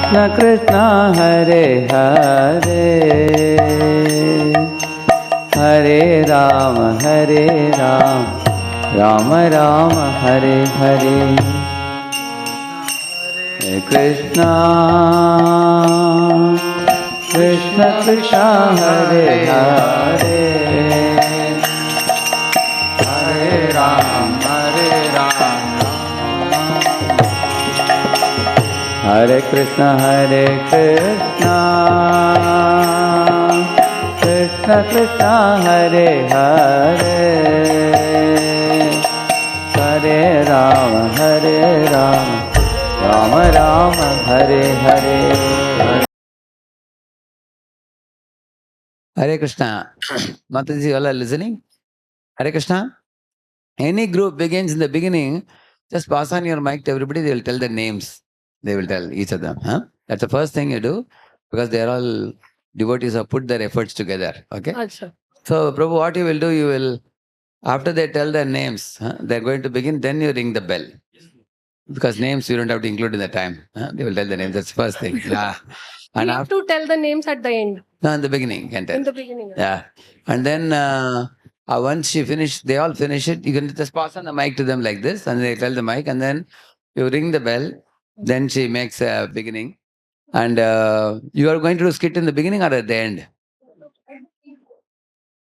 Krishna Hare Hare, Hare Rama Rama Rama Hare Hare, Hare Krishna Krishna Krishna Hare Hare, Hare Rama Hare Krishna Krishna Krishna Hare Hare, Hare Rama Rama Rama Hare Hare. Hare Krishna. Mataji, all are listening? Hare Krishna. Any group begins in the beginning, just pass on your mic to everybody, they will tell their names. They will tell each of them. Huh? That's the first thing you do, because they are all devotees who have put their efforts together. Okay? Achha. So, Prabhu, what you will do, you will, after they tell their names, they're going to begin, then you ring the bell. Because names you don't have to include in the time. They will tell the names. That's the first thing. Yeah. And you have to tell the names at the end. No, in the beginning, you can tell. In the beginning. Yeah. And then once she finish, they all finish it, you can just pass on the mic to them like this, and they tell the mic, and then you ring the bell. Then she makes a beginning. And you are going to do skit in the beginning or at the end?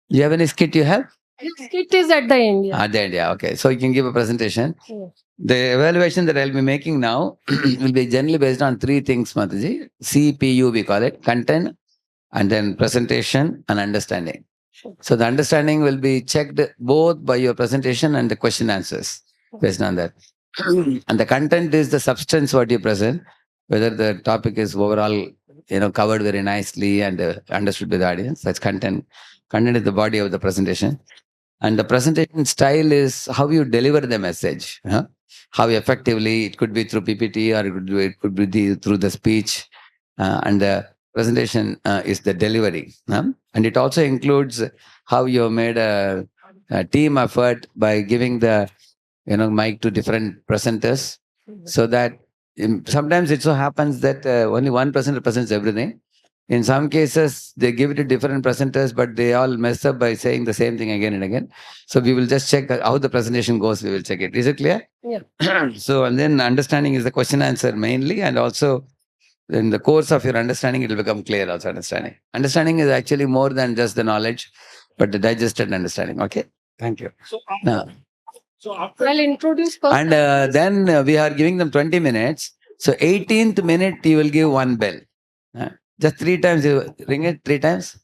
You have any skit you have? Skit is at the end. Yeah. At the end, yeah. Okay. So you can give a presentation. Yeah. The evaluation that I'll be making now will be generally based on three things, Mataji. CPU, we call it: content, and then presentation and understanding. Sure. So the understanding will be checked both by your presentation and the question answers based on that. And the content is the substance what you present, whether the topic is overall, covered very nicely and understood by the audience. That's content. Content is the body of the presentation. And the presentation style is how you deliver the message. How effectively, it could be through PPT or it could be through the speech. And the presentation is the delivery. And it also includes how you made a team effort by giving the mic to different presenters, so that sometimes it so happens that only one person represents everything. In some cases, they give it to different presenters, but they all mess up by saying the same thing again and again. So we will just check how the presentation goes. We will check it. Is it clear? Yeah. So, and then understanding is the question answer mainly, and also in the course of your understanding, it will become clear also understanding. Understanding is actually more than just the knowledge, but the digested understanding. Okay? Thank you. So after I'll introduce first. And then we are giving them 20 minutes. So 18th minute, you will give one bell. Just 3 times you ring it, 3 times?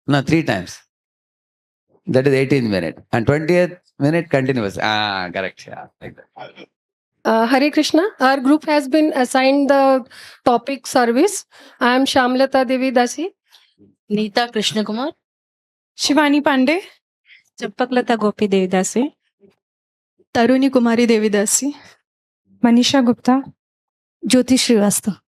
No, 3 times. That is 18th minute. And 20th minute continuous. Correct. Yeah, like that. Hare Krishna. Our group has been assigned the topic service. I am Shamlata Devi Dasi. Neeta Krishna Kumar. Shivani Pandey. Champaklata Gopi Devidasi. Taruni Kumari Devidasi. Manisha Gupta. Jyoti Srivastava.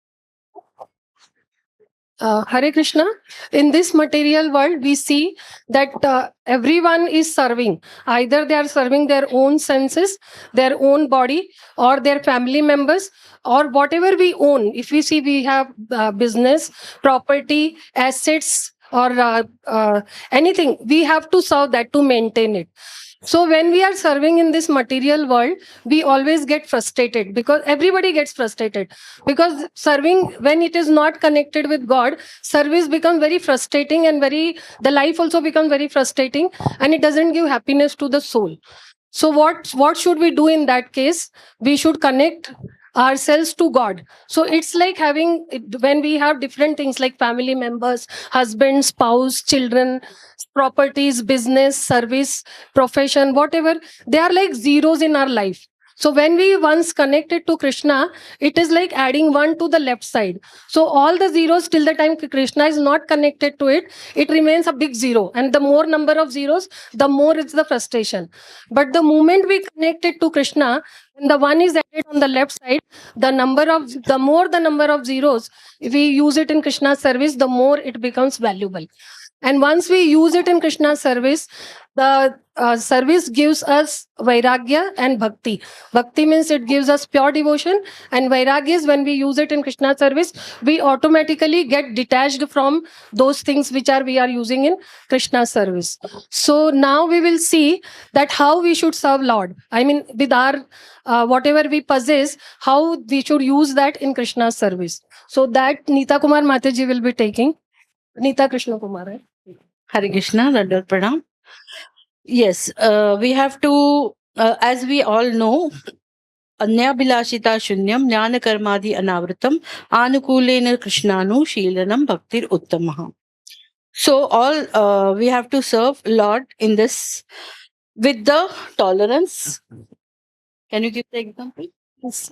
Hare Krishna. In this material world, we see that everyone is serving. Either they are serving their own senses, their own body, or their family members, or whatever we own. If we see we have business, property, assets, or anything, we have to serve that to maintain it. So when we are serving in this material world, we always get frustrated, because everybody gets frustrated, because serving, when it is not connected with God, service becomes very frustrating, and the life also becomes very frustrating, and it doesn't give happiness to the soul. So what should we do in that case? We should connect ourselves to God. So it's like when we have different things like family members, husband, spouse, children, properties, business, service, profession, whatever, they are like zeros in our life. So when we once connected to Krishna, it is like adding one to the left side. So all the zeros, till the time Krishna is not connected to it, it remains a big zero. And the more number of zeros, the more it's the frustration. But the moment we connect it to Krishna, when the one is added on the left side, the more the number of zeros, if we use it in Krishna's service, the more it becomes valuable. And once we use it in Krishna's service, the service gives us vairagya and bhakti. Bhakti means it gives us pure devotion, and vairagya is when we use it in Krishna's service, we automatically get detached from those things which we are using in Krishna's service. So now we will see that how we should serve Lord. I mean, with our whatever we possess, how we should use that in Krishna's service. So that Neeta Kumar Mataji will be taking. Neeta Krishna Kumar. Right? Hare Krishna, Radha Pranam. Yes, we have to, as we all know, Anyabhilashita Shunyam Jnana Karmadi Anavritam Anukulena Krishnanu Shilanam Bhaktir Uttamaha. So all we have to serve Lord in this with the tolerance. Can you give the example? Yes.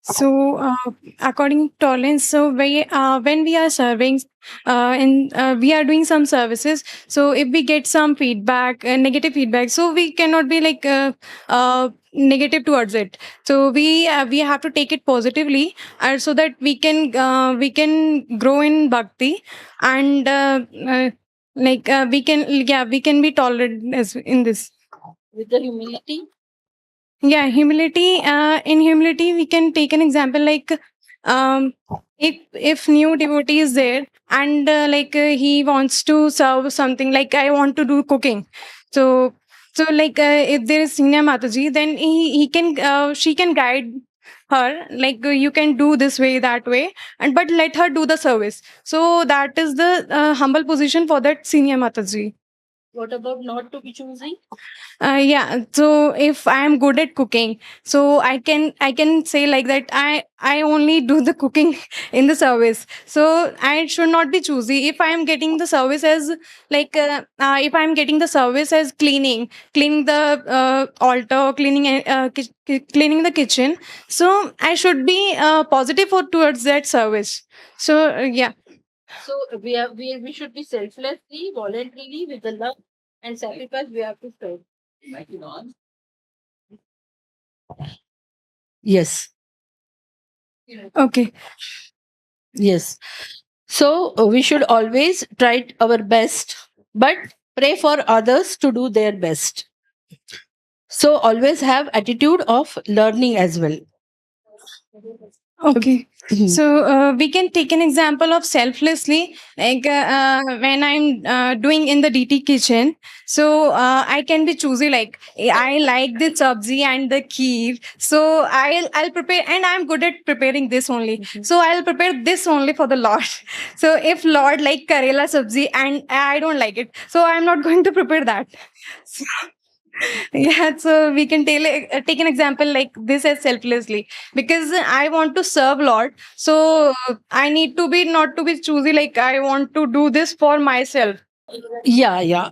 So, according to tolerance, so when we are serving, we are doing some services. So, if we get some feedback, negative feedback, so we cannot be like negative towards it. So we have to take it positively, so that we can grow in bhakti, and we can be tolerant as in this. With the humility. Yeah, humility. In humility, we can take an example like, if new devotee is there, and he wants to serve something, like I want to do cooking. So like, if there is Senior Mataji, then he can she can guide her, like, you can do this way, that way, and but let her do the service. So that is the humble position for that Senior Mataji. What about not to be choosy? Yeah, so if I am good at cooking, so I can say like that, I only do the cooking in the service. So I should not be choosy. If I am getting the service as like, if I am getting the service as cleaning the altar, cleaning the kitchen, so I should be positive towards that service. So yeah. So we should be selflessly, voluntarily, with the love and sacrifice we have to serve. Yes. Okay. Yes. So we should always try our best, but pray for others to do their best. So always have attitude of learning as well. Okay. Mhm. So we can take an example of selflessly, like, when I'm doing in the DT kitchen. So I can be choosy, like, I like the sabzi and the kheer. So I'll prepare, and I'm good at preparing this only. So I'll prepare this only for the Lord. So if Lord like Karela sabzi and I don't like it, so I'm not going to prepare that. Yeah, so we can take an example like this as selflessly, because I want to serve Lord. So I need to be not to be choosy, like I want to do this for myself. Yeah.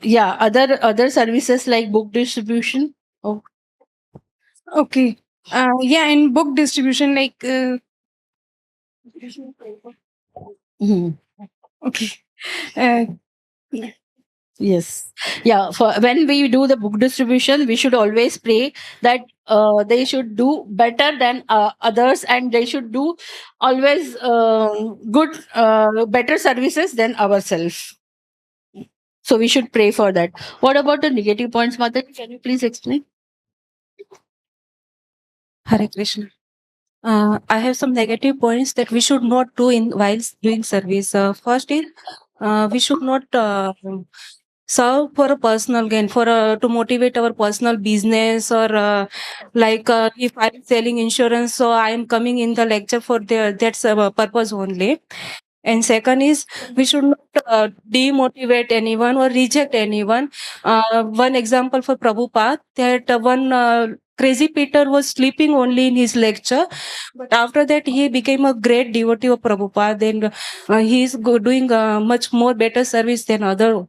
Other services like book distribution. Oh. Okay. Yeah, in book distribution, like, Mhm. okay. Uh, Yes. Yeah. For when we do the book distribution, we should always pray that they should do better than others, and they should do always good, better services than ourselves. So we should pray for that. What about the negative points, Mother? Can you please explain? Hare Krishna. I have some negative points that we should not do in while doing service. First is, we should not serve for a personal gain, for to motivate our personal business, or if I'm selling insurance, so I am coming in the lecture for that's purpose only. And second is, we should not demotivate anyone or reject anyone. One example for Prabhupada, that one crazy Peter was sleeping only in his lecture, but after that he became a great devotee of Prabhupada. Then he is doing much more better service than other.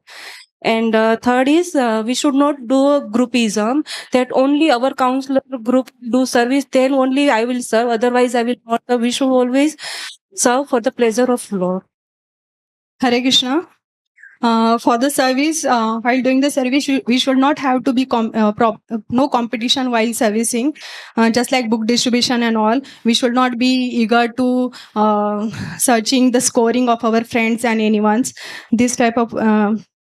And third is, we should not do a groupism, that only our counselor group do service, then only I will serve, otherwise I will not. We should always serve for the pleasure of Lord. Hare Krishna. For the service, while doing the service, we should not have to be no competition while servicing. Just like book distribution and all, we should not be eager to searching the scoring of our friends and anyone's. This type of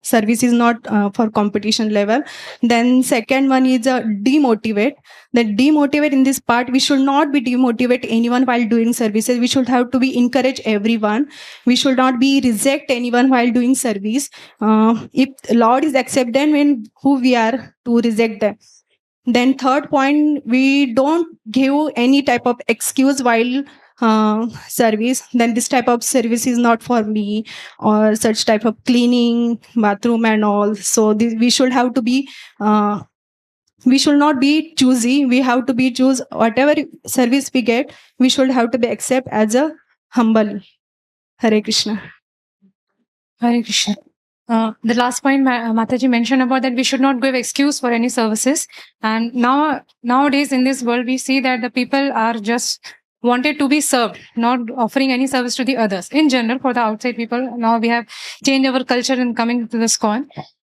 service is not for competition level. Then second one is demotivate. That demotivate in this part, we should not be demotivate anyone while doing services. We should have to be encourage everyone. We should not be reject anyone while doing service. If Lord is accepted, when who we are to reject them. Then third point, we don't give any type of excuse while service. Then this type of service is not for me, or such type of cleaning bathroom and all. So we should have to be we should not be choosy. We have to be choose whatever service we get. We should have to be accept as a humble. Hare Krishna. Hare Krishna. The last point Mataji mentioned about that we should not give excuse for any services. And nowadays in this world, we see that the people are just wanted to be served, not offering any service to the others. In general, for the outside people, now we have changed our culture and coming to the ISKCON.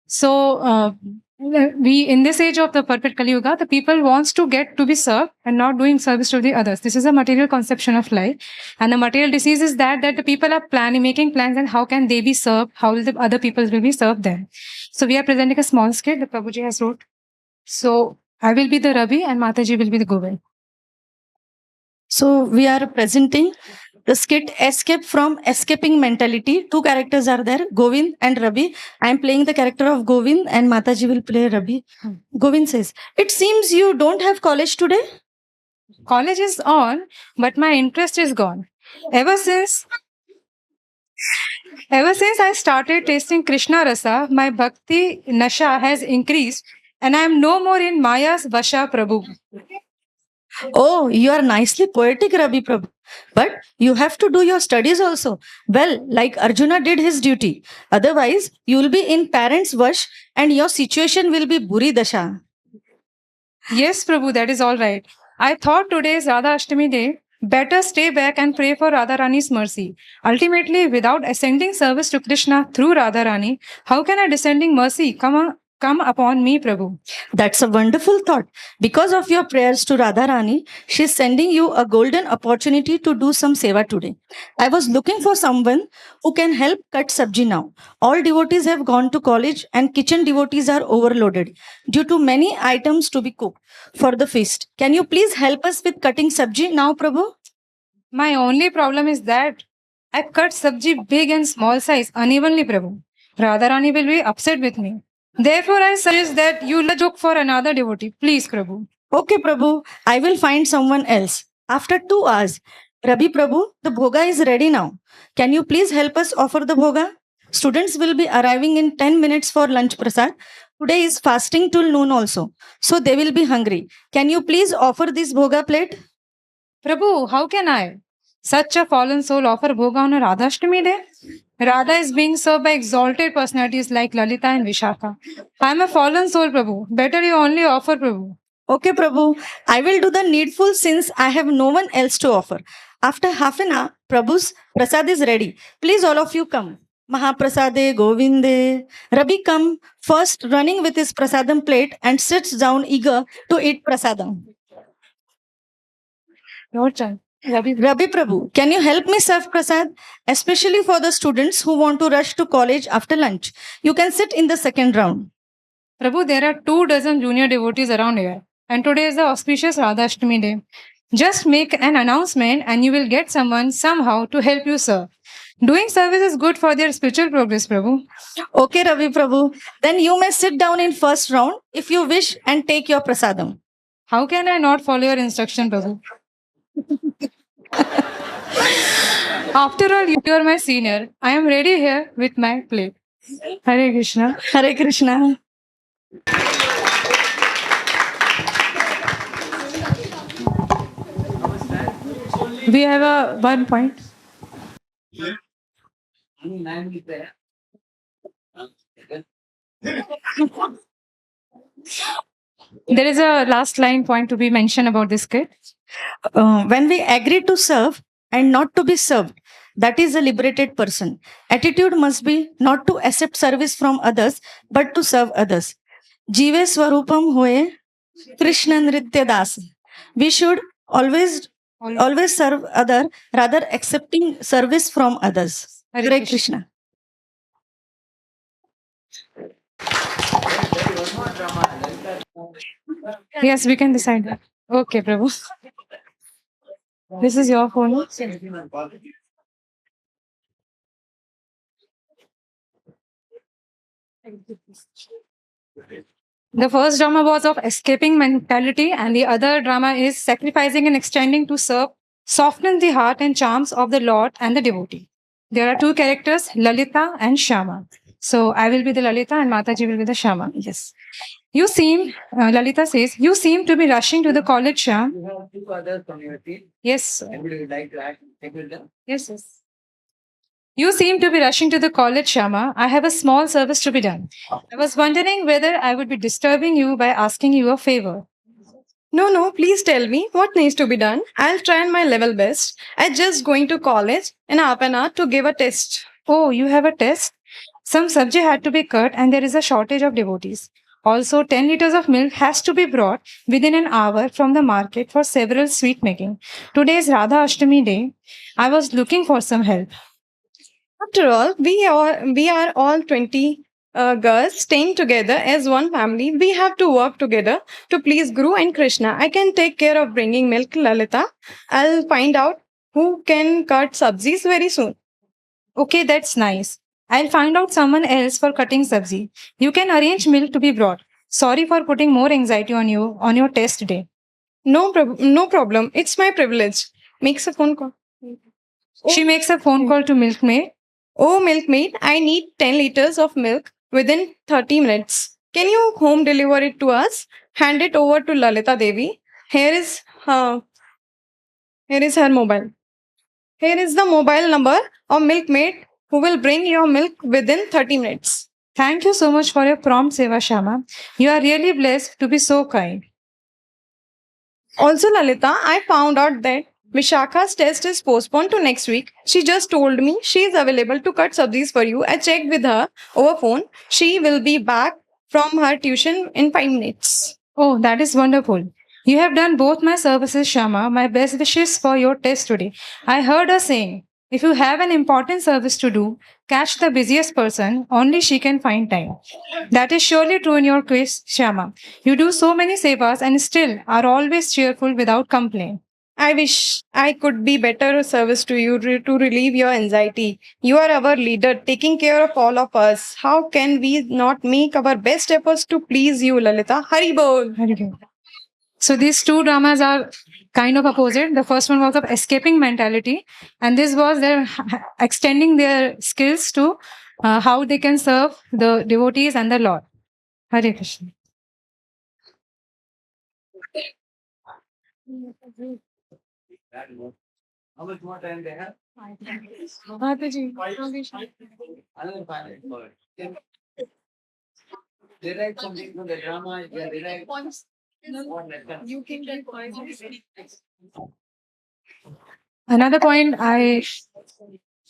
So we, in this age of the perfect Kali Yuga, the people wants to get to be served and not doing service to the others. This is a material conception of life. And the material disease is that the people are making plans, and how can they be served? How will the other people will be served then? So we are presenting a small skit that Prabhuji has wrote. So I will be the Rabi and Mataji will be the Govind. So we are presenting the skit Escape from Escaping Mentality. Two characters are there, Govind and Rabi. I am playing the character of Govind and Mataji will play Rabi. Govind says, "It seems you don't have college today." College is on, but my interest is gone. Ever since I started tasting Krishna Rasa, my bhakti nasha has increased and I am no more in Maya's Vasha Prabhu. Oh, you are nicely poetic, Rabi Prabhu. But you have to do your studies also. Well, like Arjuna did his duty. Otherwise, you will be in parents' vash and your situation will be buri dasha. Yes, Prabhu, that is all right. I thought today is Radha Ashtami day. Better stay back and pray for Radharani's mercy. Ultimately, without ascending service to Krishna through Radharani, how can a descending mercy come upon me, Prabhu? That's a wonderful thought. Because of your prayers to Radharani, she is sending you a golden opportunity to do some seva today. I was looking for someone who can help cut sabji now. All devotees have gone to college and kitchen devotees are overloaded due to many items to be cooked for the feast. Can you please help us with cutting sabji now, Prabhu? My only problem is that I cut sabji big and small size unevenly, Prabhu. Radharani will be upset with me. Therefore, I suggest that you look for another devotee. Please, Prabhu. Okay, Prabhu. I will find someone else. After 2 hours, Rabi Prabhu, the bhoga is ready now. Can you please help us offer the bhoga? Students will be arriving in 10 minutes for lunch prasad. Today is fasting till noon also. So they will be hungry. Can you please offer this bhoga plate? Prabhu, how can I? Such a fallen soul offer bhoga on a Radhashtami day? Radha is being served by exalted personalities like Lalita and Vishaka. I am a fallen soul, Prabhu. Better you only offer, Prabhu. Okay, Prabhu. I will do the needful since I have no one else to offer. After half an hour, Prabhu's prasad is ready. Please all of you come. Mahaprasade Govinde. Rabi come first running with his prasadam plate and sits down eager to eat prasadam. Your turn. Rabi Prabhu, can you help me serve prasad? Especially for the students who want to rush to college after lunch. You can sit in the second round. Prabhu, there are 24 junior devotees around here. And today is the auspicious Radhashtami day. Just make an announcement and you will get someone somehow to help you serve. Doing service is good for their spiritual progress, Prabhu. Okay, Ravi Prabhu. Then you may sit down in first round if you wish and take your prasadam. How can I not follow your instruction, Prabhu? After all, you are my senior. I am ready here with my plate. Hare Krishna. Hare Krishna. We have a 1 point. There is a last line point to be mentioned about this kid. When we agree to serve and not to be served, That is a liberated person. Attitude must be not to accept service from others, but to serve others. Jive Swarupam Hoye Krishna Nritya Das. We should always serve other rather accepting service from others. Hare Krishna. Yes, we can decide that. Okay, Prabhu. This is your phone. The first drama was of escaping mentality, and the other drama is sacrificing and extending to serve, soften the heart and charms of the Lord and the devotee. There are two characters, Lalita and Shama. So I will be the Lalita and Mataji will be the Shama. Yes. You seem, Lalita says, you seem to be rushing to the college, Sham. You have two others from your team. Yes. Anybody would like to take with them? Yes, yes. You seem to be rushing to the college, Shama. I have a small service to be done. I was wondering whether I would be disturbing you by asking you a favor. No, please tell me what needs to be done. I'll try my level best. I'm just going to college in half an hour to give a test. Oh, you have a test? Some subject had to be cut and there is a shortage of devotees. Also, 10 liters of milk has to be brought within an hour from the market for several sweet making. Today is Radha Ashtami day. I was looking for some help. After all, we are all 20 girls staying together as one family. We have to work together to please Guru and Krishna. I can take care of bringing milk, Lalita. I'll find out who can cut sabzis very soon. Okay, that's nice. I'll find out someone else for cutting sabzi. You can arrange milk to be brought. Sorry for putting more anxiety on you on your test day. No problem. It's my privilege. Makes a phone call. She makes a phone call to milkmaid. Oh, milkmaid, I need 10 liters of milk within 30 minutes. Can you home deliver it to us? Hand it over to Lalita Devi. Here is her mobile. Here is the mobile number of milkmaid who will bring your milk within 30 minutes. Thank you so much for your prompt seva, Shama. You are really blessed to be so kind. Also, Lalita, I found out that Vishakha's test is postponed to next week. She just told me she is available to cut sabzis for you. I checked with her over phone. She will be back from her tuition in 5 minutes. Oh, that is wonderful. You have done both my services, Shama. My best wishes for your test today. I heard her saying, if you have an important service to do, catch the busiest person, only she can find time. That is surely true in your case, Shama. You do so many sevas and still are always cheerful without complaint. I wish I could be better service to you to relieve your anxiety. You are our leader, taking care of all of us. How can we not make our best efforts to please you, Lalita? Hari bol. So these two dramas are kind of opposite. The first one was of escaping mentality, and this was their extending their skills to how they can serve the devotees and the Lord. Hare Krishna. How much more time they have? Mataji. Another 5 minutes. Direct something from the drama. Direct. You can get Another point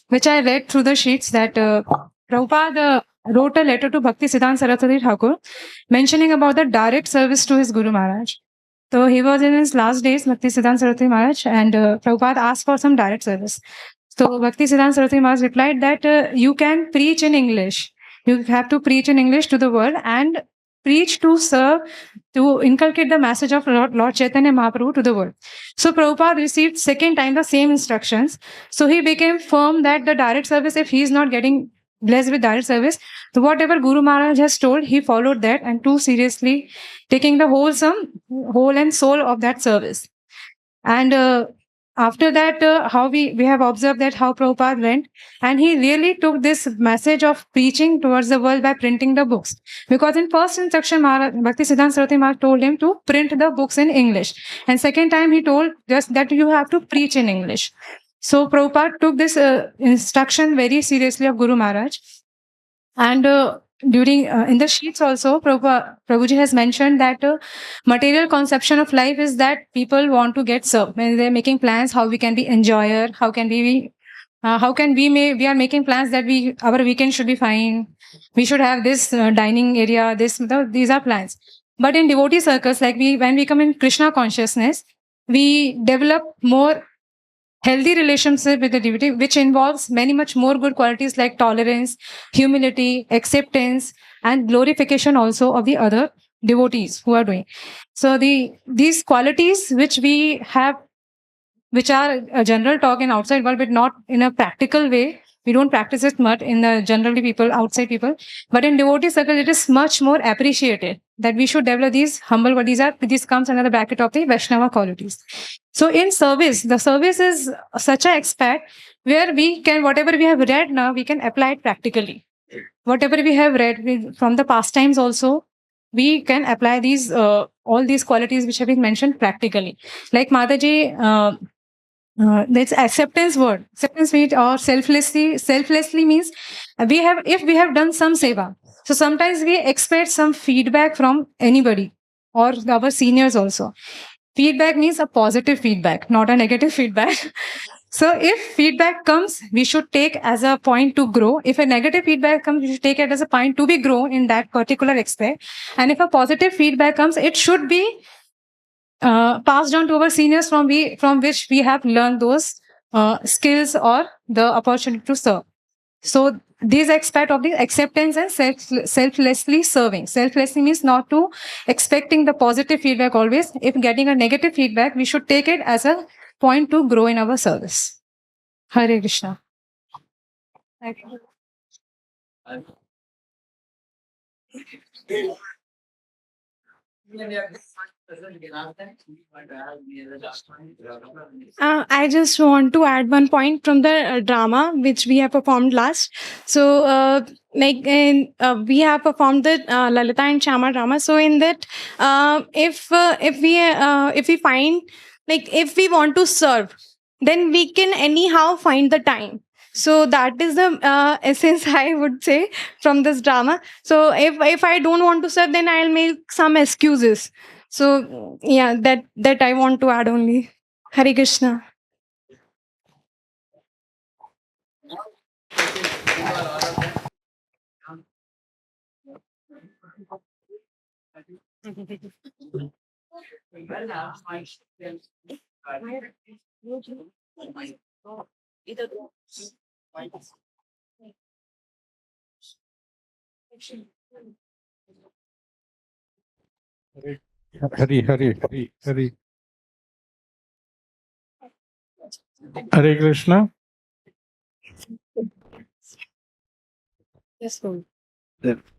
which I read through the sheets that Prabhupada wrote a letter to Bhakti Siddhanta Saraswati Thakur mentioning about the direct service to his Guru Maharaj. So he was in his last days, Bhakti Siddhanta Saraswati Maharaj, and Prabhupada asked for some direct service. So Bhakti Siddhanta Saraswati Maharaj replied that you can preach in English. You have to preach in English to the world and preach to serve, to inculcate the message of Lord Chaitanya Mahaprabhu to the world. So Prabhupada received second time the same instructions. So he became firm that the direct service, if he is not getting blessed with direct service, so whatever Guru Maharaj has told, he followed that and too seriously, taking the whole and soul of that service. And after that, how we have observed that how Prabhupada went, and he really took this message of preaching towards the world by printing the books. Because in first instruction, Bhakti Siddhanta Saraswati Maharaj told him to print the books in English. And second time, he told just that you have to preach in English. So Prabhupada took this instruction very seriously of Guru Maharaj. And during in the sheets also, Prabhuji has mentioned that material conception of life is that people want to get served. When they're making plans, how we can be enjoyer, how can we How can we are making plans that our weekend should be fine. We should have this dining area. These are plans. But in devotee circles, like when we come in Krishna consciousness, we develop more healthy relationship with the devotee, which involves many much more good qualities like tolerance, humility, acceptance, and glorification also of the other devotees who are doing. So these qualities which we have, which are a general talk in outside world, but not in a practical way. We don't practice it much in the generally people, outside people. But in devotee circle, it is much more appreciated that we should develop these humble, but these comes under the bracket of the Vaishnava qualities. So in service, the service is such an aspect where we can, whatever we have read now, we can apply it practically. Whatever we have read from the past times also, we can apply these all these qualities which have been mentioned practically. Like Mataji, that's acceptance word. Acceptance means or selflessly means if we have done some seva. So sometimes we expect some feedback from anybody or our seniors also. Feedback means a positive feedback, not a negative feedback. So if feedback comes, we should take as a point to grow. If a negative feedback comes, we should take it as a point to be grown in that particular aspect. And if a positive feedback comes, it should be passed on to our seniors from which we have learned those skills or the opportunity to serve. So these aspect of the acceptance and selflessly serving. Selflessly means not to expecting the positive feedback always. If getting a negative feedback, we should take it as a point to grow in our service. Hare Krishna. I just want to add one point from the drama which we have performed last. So, we have performed the Lalita and Shama drama. So, in that, if we find, like, if we want to serve, then we can anyhow find the time. So that is the essence, I would say, from this drama. So if I don't want to serve, then I'll make some excuses. So yeah, that I want to add only. Hare Krishna. Hari, Hari, Hari, Hari. Hare Krishna. Yes, Lord.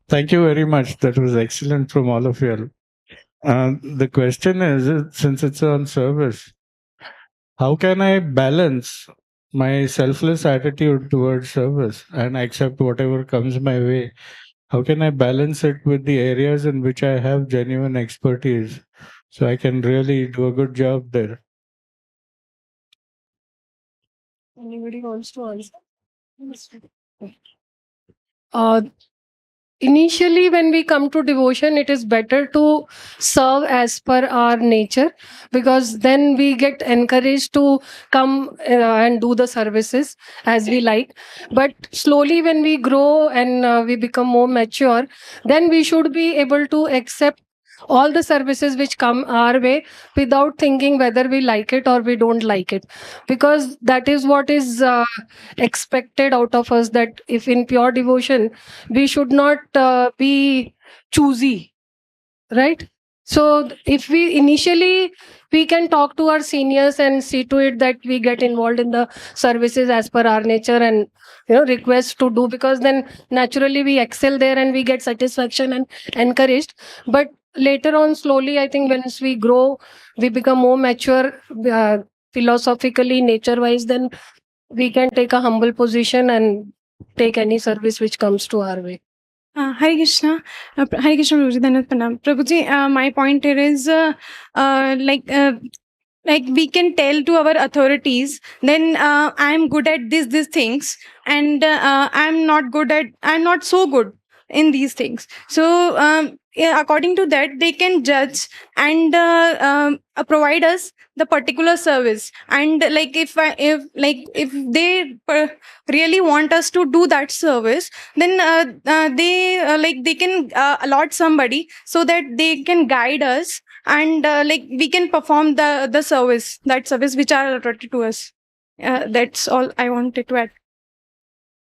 Thank you very much. That was excellent from all of you. The question is, since it's on service, how can I balance my selfless attitude towards service and accept whatever comes my way? How can I balance it with the areas in which I have genuine expertise so I can really do a good job there? Anybody wants to answer? Uh, Initially, when we come to devotion, it is better to serve as per our nature, because then we get encouraged to come and do the services as we like. But slowly, when we grow and we become more mature, then we should be able to accept all the services which come our way without thinking whether we like it or we don't like it, because that is what is expected out of us, that if in pure devotion we should not be choosy, right? So if we initially, we can talk to our seniors and see to it that we get involved in the services as per our nature, and request to do, because then naturally we excel there and we get satisfaction and encouraged. But later on, slowly, I think once we grow, we become more mature philosophically, nature wise, then we can take a humble position and take any service which comes to our way. Hare Krishna. Hare Krishna, Prabhuji. Dhanad Pranam. Prabhuji, my point here is like we can tell to our authorities, then I'm good at these things, and I'm not so good. in these things. So yeah, according to that, they can judge and provide us the particular service. And like if they really want us to do that service, then they can allot somebody so that they can guide us, and we can perform the service, that service which are allotted to us. That's all I wanted to add.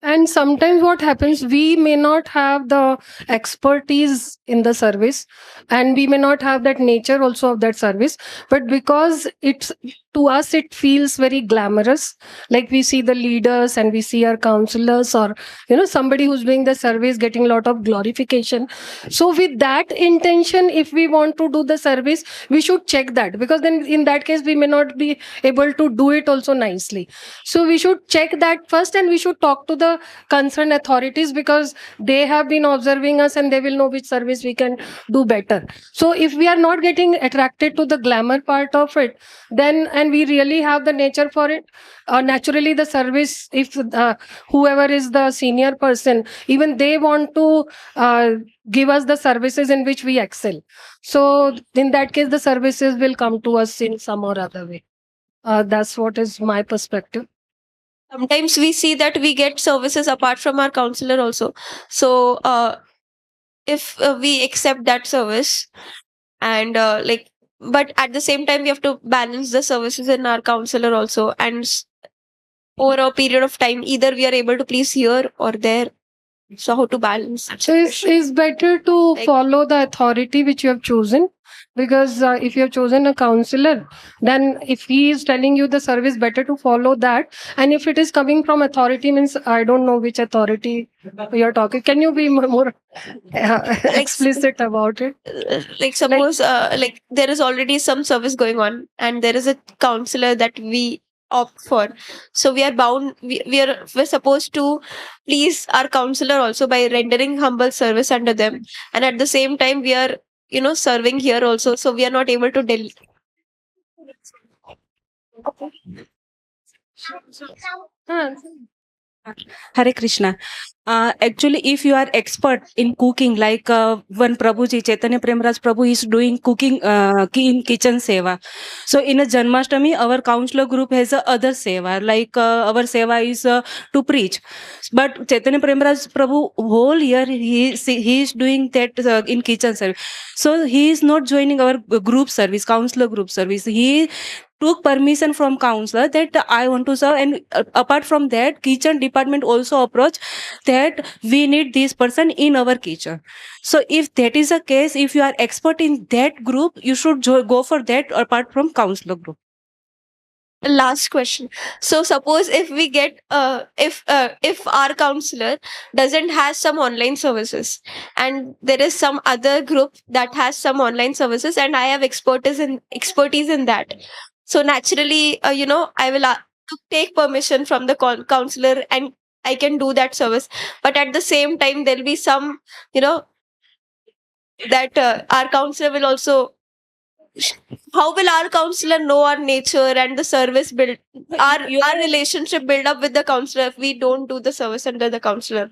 And sometimes what happens, we may not have the expertise in the service, and we may not have that nature also of that service, but because it's, to us it feels very glamorous, like we see the leaders and we see our counselors, or somebody who's doing the service getting a lot of glorification. So with that intention, if we want to do the service, we should check that, because then in that case we may not be able to do it also nicely. So we should check that first, and we should talk to the concerned authorities, because they have been observing us and they will know which service we can do better. So if we are not getting attracted to the glamour part of it, then, and we really have the nature for it, naturally the service, if whoever is the senior person, even they want to give us the services in which we excel, so in that case the services will come to us in some or other way. That's what is my perspective. Sometimes we see that we get services apart from our counselor also. So if we accept that service, and but at the same time we have to balance the services in our counselor also, and over a period of time either we are able to please here or there. So how to balance? So it's better to follow the authority which you have chosen, because if you have chosen a counselor, then if he is telling you the service, better to follow that. And if it is coming from authority, means I don't know which authority you're talking. Can you be more explicit about it? Like suppose there is already some service going on, and there is a counselor that we opt for, so we are bound, we're supposed to please our counselor also by rendering humble service under them, and at the same time we are serving here also, so we are not able to Hare Krishna. Actually, if you are expert in cooking, like when Prabhuji, Chaitanya Premraj Prabhu is doing cooking in kitchen seva. So in a Janmashtami, our counselor group has a other seva, like our seva is to preach. But Chaitanya Premraj Prabhu whole year he is doing that in kitchen service. So he is not joining our group service, counselor group service. He took permission from counselor that I want to serve, and apart from that, kitchen department also approach that we need this person in our kitchen. So if that is the case, if you are expert in that group, you should go for that apart from counselor group. Last question. So suppose if we get if our counselor doesn't have some online services, and there is some other group that has some online services, and I have expertise in that, so naturally I will take permission from the counselor, and I can do that service. But at the same time there will be some that our counselor will also, how will our counselor know our nature and the service build our relationship build up with the counselor if we don't do the service under the counselor,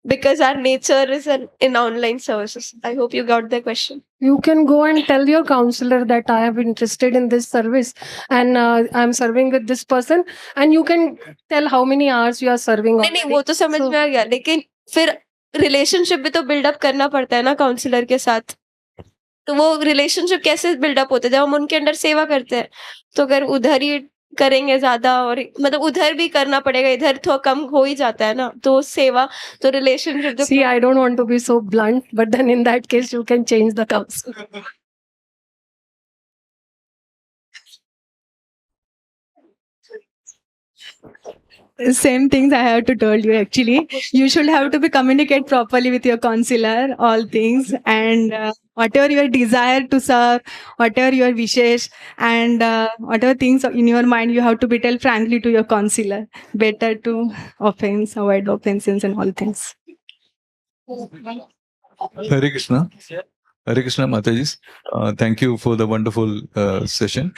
because our nature is in online services? I hope you got the question. You can go and tell your counselor that I am interested in this service, and I'm serving with this person, and you can tell how many hours you are serving. नहीं वो तो समझ में आ गया, लेकिन फिर relationship भी तो बिल्डअप करना पड़ता है ना काउंसलर के साथ. तो वो रिलेशनशिप कैसे बिल्डअप होता है जब हम उनके अंडर सेवा करते हैं? तो अगर उधर ही करेंगे ज्यादा, और मतलब उधर भी करना पड़ेगा, इधर तो कम हो ही जाता है ना, तो सेवा तो relationship. See, I don't want to be so blunt, but then in that case you can change the counselor. Same things I have to tell you actually. You should have to be communicate properly with your counselor, all things, and whatever your desire to serve, whatever your wishes, and whatever things in your mind, you have to be tell frankly to your counselor. Better to avoid offenses and all things. Hare Krishna. Hare Krishna Mataji. Thank you for the wonderful session.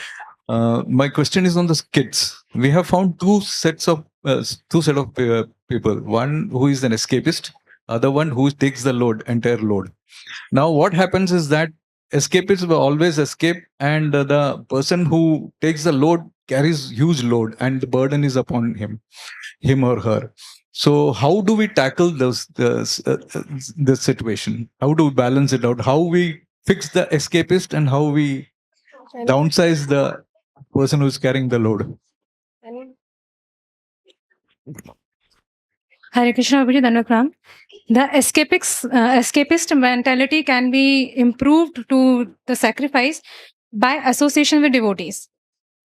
My question is on the kids. We have found two set of people. One who is an escapist, other one who takes the load, entire load. Now, what happens is that escapists will always escape, and the person who takes the load carries huge load, and the burden is upon him or her. So, how do we tackle this situation? How do we balance it out? How we fix the escapist, and how we downsize the person who's carrying the load? Hare Krishna, Prabhuji, Dandavat Pranam. The escapist mentality can be improved to the sacrifice by association with devotees.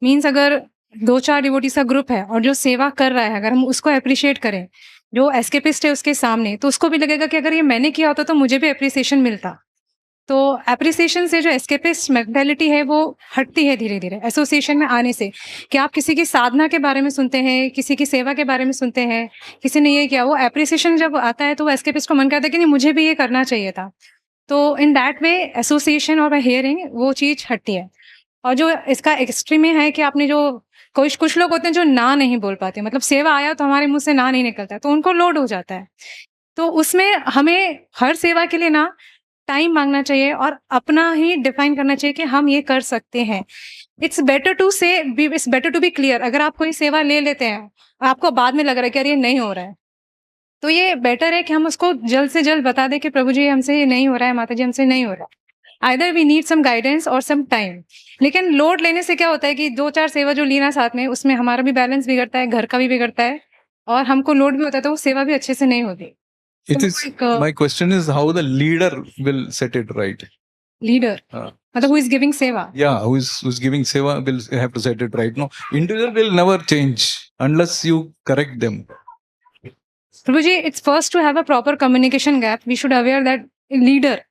Means अगर 2-4 devotees का group है और जो सेवा कर रहा है, अगर हम उसको अप्रिशिएट करें, जो एस्केपिस्ट है उसके सामने, तो उसको भी लगेगा कि अगर ये मैंने किया होता तो मुझे भी अप्रिसिएशन मिलता. तो एप्रिसिएशन से जो एस्केपिस्ट मेंटालिटी है वो हटती है धीरे धीरे एसोसिएशन में आने से. कि आप किसी की साधना के बारे में सुनते हैं, किसी की सेवा के बारे में सुनते हैं, किसी ने ये किया, वो एप्रिसिएशन जब आता है तो वो एस्केपिस्ट को मन करता है कि नहीं मुझे भी ये करना चाहिए था. तो इन दैट वे एसोसिएशन और हियरिंग वो चीज हटती है. और जो इसका एक्सट्रीम में है कि आपने जो कुछ लोग होते हैं जो ना नहीं बोल पाते, मतलब सेवा आया तो हमारे मुंह से ना नहीं निकलता, तो उनको लोड हो जाता है. तो उसमें हमें हर सेवा के लिए ना टाइम मांगना चाहिए और अपना ही डिफाइन करना चाहिए कि हम ये कर सकते हैं. It's better to be clear. अगर आप कोई सेवा ले लेते हैं, आपको बाद में लग रहा है कि यार ये नहीं हो रहा है, तो ये बेटर है कि हम उसको जल्द से जल्द बता दें कि प्रभु जी हमसे ये नहीं हो रहा है, माता जी हमसे नहीं हो रहा है. Either we need some guidance और सम टाइम. लेकिन लोड लेने से क्या होता है कि 2-4 सेवा जो लेना साथ में, उसमें हमारा भी बैलेंस बिगड़ता है, घर का भी बिगड़ता है, और हमको लोड भी होता है, तो वो सेवा भी अच्छे से नहीं होती. My question is how the leader will set it right. Leader, मतलब who is giving seva? Yeah, who's giving seva will have to set it right. No, individual will never change unless you correct them. Prabhuji, it's first to have a proper communication gap. We should aware that leader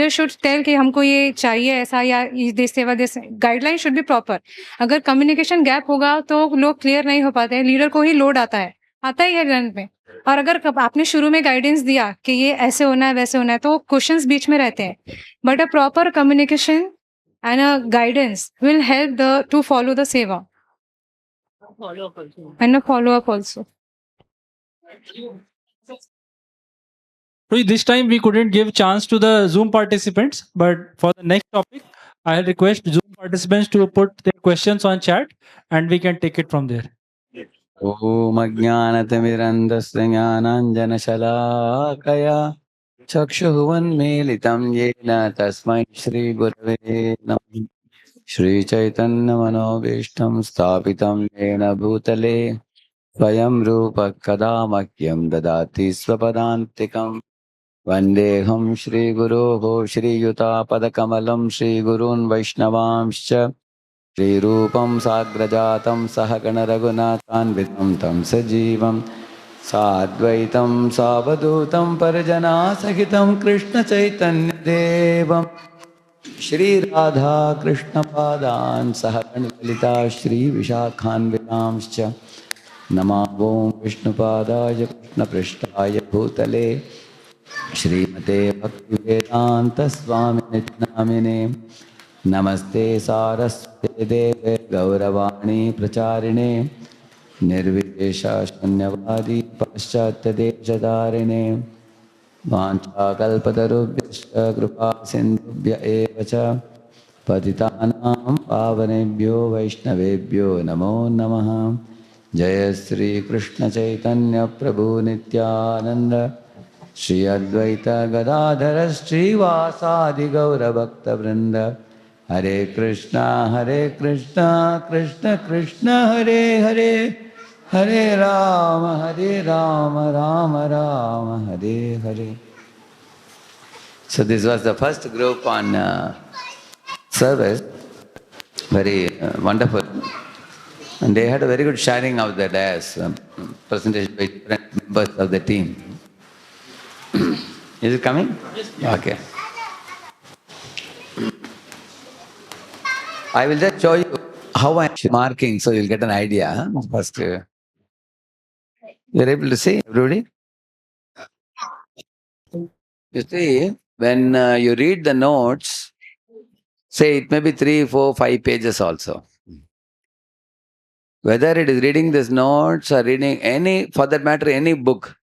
should tell कि हमको ये चाहिए ऐसा, या ये सेवा दे. Guideline should be proper. अगर कम्युनिकेशन गैप होगा तो लोग क्लियर नहीं हो पाते हैं, लीडर को ही लोड आता ही है रन में. और अगर आपने शुरू में गाइडेंस दिया कि ये ऐसे होना है वैसे होना है, तो क्वेश्चंस बीच में रहते हैं. But a proper communication and a guidance will help to follow the seva and a follow up also. This time we couldn't give chance to the Zoom participants, but for the next topic, I'll request Zoom participants to put their questions on chat and we can take it from there. Om Ajnanatimirandasya Jnananjanashalakaya Chakshuvanmilitam Yena Tasmai Shri Gurave Namah. Shri Chaitanya Manobishtam Sthapitam Yena Bhutale Swayam Rupa Kadamakyam Dadati Swapadantikam. Vandeham Shri Guroho Shri Yuta Padakamalam Shri Gurun Vaishnavamscha Shri Rupam Sagrajatam Sahagana Raghunathanvitam Tam Sajivam Sadvaitam Savadutam Parjana Sahitam Krishna Chaitanya Devam Shri Radha Krishna Padan Sahagana Lalita Shri Vishakhanvitamscha Namah Vishnu Padaya Krishna Prishtaya Bhutale Shrimate Bhaktivedanta Swamine Namine Namaste Saraswate Deve Gauravani Pracharine Nirvishesha Shanyavadi Paschatya Dejadarine Vancha Kalpatarubhyascha Kripa Sindhubhya Evacha Patitanam Pavanebhyo Vaishnavebhyo Namo Namaha. Jaya Sri Krishna Chaitanya Prabhu Nityananda Shri Advaita Gadadhara Shri Vasadi Gaura Bhakta Vrinda. Hare Krishna Krishna Krishna Hare Hare, Hare Rama Rama Rama Hare Hare. So this was the first group on service. Very wonderful. And they had a very good sharing of the dais, presentation by different members of the team. Is it coming? Yes. Okay. I will just show you how I am marking, so you'll get an idea. First, you're able to see, everybody? You see, when you read the notes, say it may be 3, 4, 5 pages also. Whether it is reading these notes or reading any, for that matter, any book,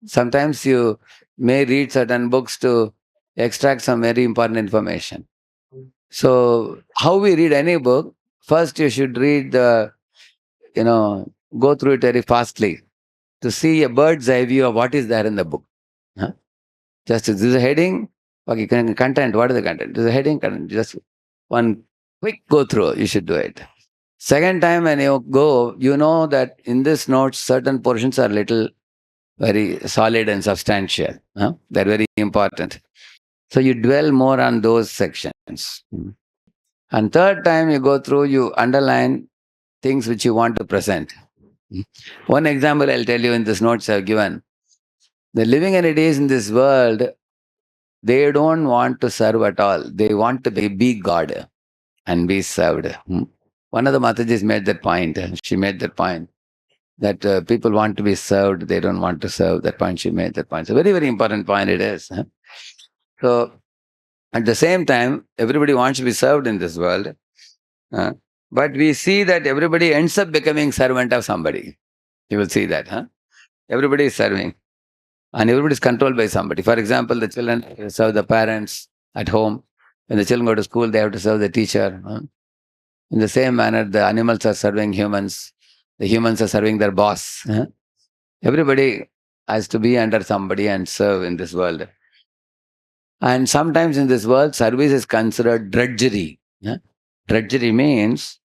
Sometimes you may read certain books to extract some very important information. So, how we read any book, first you should read go through it very fastly to see a bird's eye view of what is there in the book. Huh? Just this is a heading, okay, content, what is the content? This is a heading, content, just one quick go through, you should do it. Second time when you go, you know that in this notes, certain portions are little very solid and substantial. Huh? They're very important. So you dwell more on those sections. And third time you go through, you underline things which you want to present. One example I'll tell you in this notes I've given. The living entities in this world, they don't want to serve at all. They want to be God and be served. One of the Matajis made that point. She made that point that people want to be served. They don't want to serve. That point, she made that point. It's a very, very important point it is. So, at the same time, everybody wants to be served in this world. But we see that everybody ends up becoming servant of somebody. You will see that. Everybody is serving. And everybody is controlled by somebody. For example, the children serve the parents at home. When the children go to school, they have to serve the teacher. In the same manner, the animals are serving humans. The humans are serving their boss. Everybody has to be under somebody and serve in this world. And sometimes in this world, service is considered drudgery. Drudgery means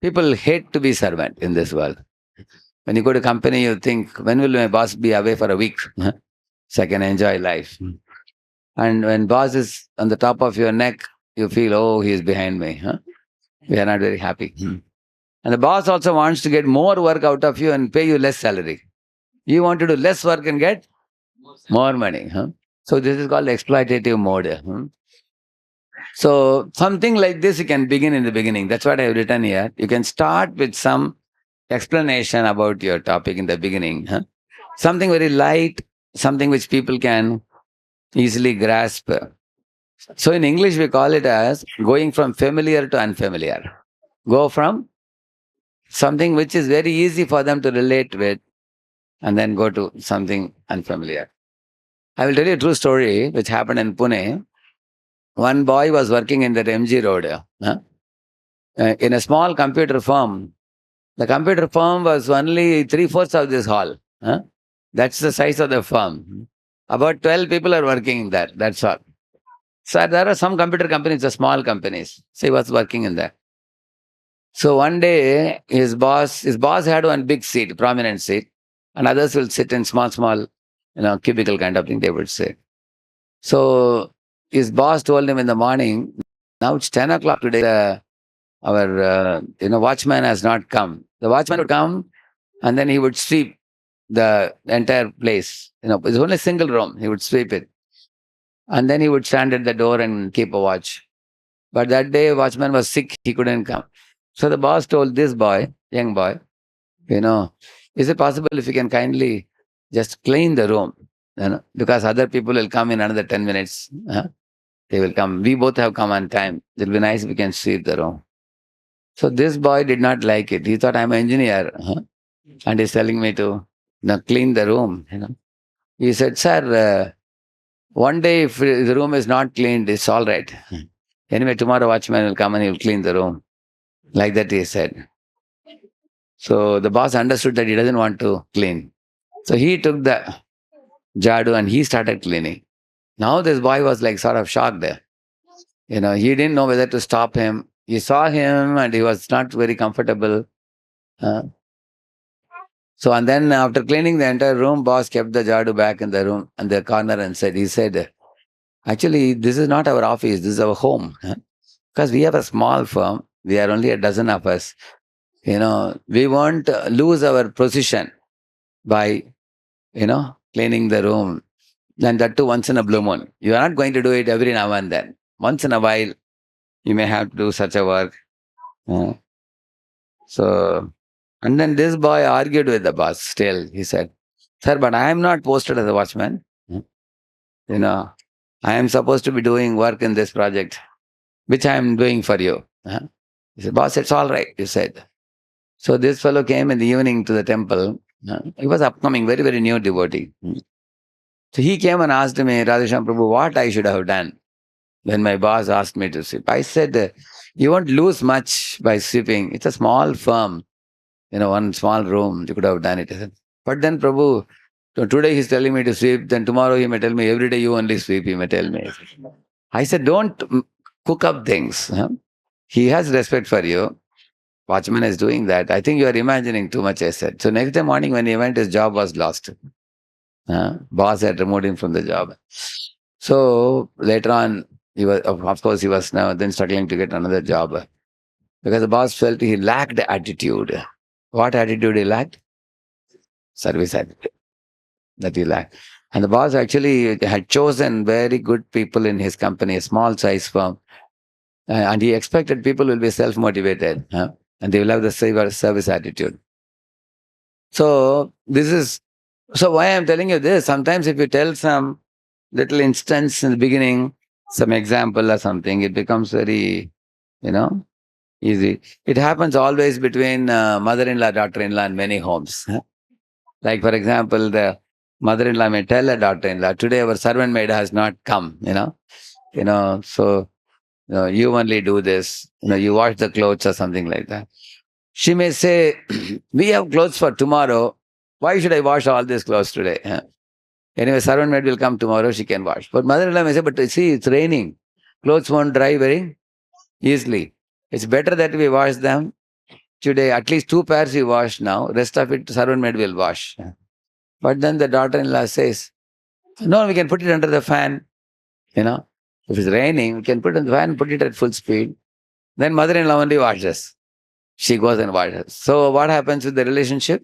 people hate to be servant in this world. When you go to company, you think, when will my boss be away for a week? So I can enjoy life. And when boss is on the top of your neck, you feel, oh, he is behind me. We are not very happy. And the boss also wants to get more work out of you and pay you less salary. You want to do less work and get more money. So this is called exploitative mode. So something like this you can begin in the beginning. That's what I have written here. You can start with some explanation about your topic in the beginning. Something very light, something which people can easily grasp. So in English we call it as going from familiar to unfamiliar. Go from something which is very easy for them to relate with and then go to something unfamiliar. I will tell you a true story which happened in Pune. One boy was working in the MG Road in a small computer firm. The computer firm was only 3/4 of this hall. That's the size of the firm. About 12 people are working there. That's all. So there are some computer companies, the small companies. So he was working in there. So one day, his boss had one big seat, prominent seat, and others will sit in small, cubicle kind of thing, they would say. So his boss told him in the morning, now it's 10 o'clock today, our watchman has not come. The watchman would come and then he would sweep the entire place. It's only a single room. He would sweep it. And then he would stand at the door and keep a watch. But that day, watchman was sick. He couldn't come. So the boss told this boy, young boy, is it possible if you can kindly just clean the room? Because other people will come in another 10 minutes. They will come. We both have come on time. It will be nice if we can sweep the room. So this boy did not like it. He thought, I'm an engineer. And he's telling me to clean the room. He said, sir, one day if the room is not cleaned, it's all right. Anyway, tomorrow watchman will come and he will clean the room. Like that he said. So the boss understood that he doesn't want to clean. So he took the jadu and he started cleaning. Now this boy was like sort of shocked there. He didn't know whether to stop him. He saw him and he was not very comfortable. So and then after cleaning the entire room, boss kept the jadu back in the room and the corner and he said, actually, this is not our office, this is our home. Because we have a small firm, we are only a dozen of us. We won't lose our position by, cleaning the room. And that too once in a blue moon. You are not going to do it every now and then. Once in a while, you may have to do such a work. So, and then this boy argued with the boss still. He said, sir, but I am not posted as a watchman. I am supposed to be doing work in this project, which I am doing for you. He said, boss, it's all right, you said. So this fellow came in the evening to the temple. He was upcoming, very, very new devotee. So he came and asked me, Radheshyam Prabhu, what I should have done when my boss asked me to sweep. I said, you won't lose much by sweeping. It's a small firm, one small room. You could have done it. I said, but then Prabhu, so today he's telling me to sweep, then tomorrow he may tell me, every day you only sweep, he may tell me. I said, don't cook up things. Huh? He has respect for you. Watchman is doing that. I think you are imagining too much, I said. So next day morning when he went, his job was lost. Boss had removed him from the job. So later on, he was, of course, he was now then struggling to get another job because the boss felt he lacked attitude. What attitude he lacked? Service attitude that he lacked. And the boss actually had chosen very good people in his company, a small size firm. And he expected people will be self-motivated and they will have the service attitude. So why I'm telling you this, sometimes if you tell some little instance in the beginning, some example or something, it becomes very, easy. It happens always between mother-in-law, daughter-in-law in many homes. Like, for example, the mother-in-law may tell a daughter-in-law, today our servant maid has not come, so you only do this, you wash the clothes or something like that. She may say, we have clothes for tomorrow. Why should I wash all these clothes today? Anyway, servant maid will come tomorrow, she can wash. But mother-in-law may say, but see, it's raining. Clothes won't dry very easily. It's better that we wash them today. At least 2 pairs we wash now. Rest of it, servant maid will wash. But then the daughter-in-law says, no, we can put it under the fan. If it's raining, we can put it in the fan, put it at full speed. Then mother-in-law only washes. She goes and washes. So what happens with the relationship?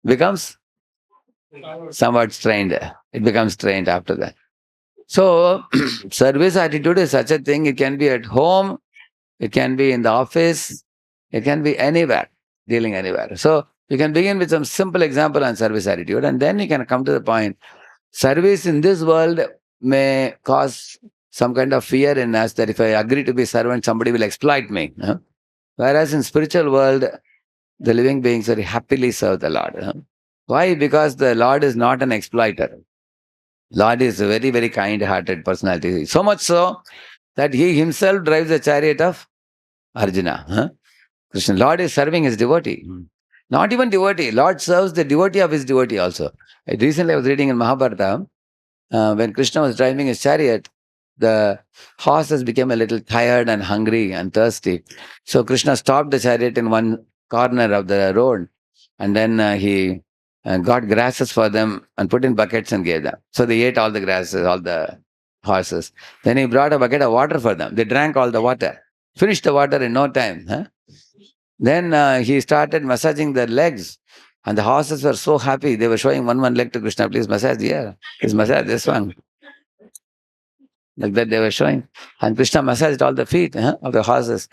Becomes somewhat strained. It becomes strained after that. So service attitude is such a thing. It can be at home. It can be in the office. It can be anywhere, dealing anywhere. So you can begin with some simple example on service attitude, and then you can come to the point. Service in this world may cause some kind of fear in us that if I agree to be servant, somebody will exploit me. Whereas in spiritual world, the living beings very happily serve the Lord. Why? Because the Lord is not an exploiter. Lord is a very, very kind-hearted personality. So much so that he himself drives the chariot of Arjuna. Krishna, Lord is serving his devotee. Not even devotee. Lord serves the devotee of his devotee also. Recently I was reading in Mahabharata, when Krishna was driving his chariot, the horses became a little tired and hungry and thirsty. So Krishna stopped the chariot in one corner of the road, and then he got grasses for them and put in buckets and gave them. So they ate all the grasses, all the horses. Then he brought a bucket of water for them. They drank all the water, finished the water in no time. Then he started massaging their legs. And the horses were so happy. They were showing one leg to Krishna. Please massage here. Please massage this one. Like that they were showing. And Krishna massaged all the feet of the horses.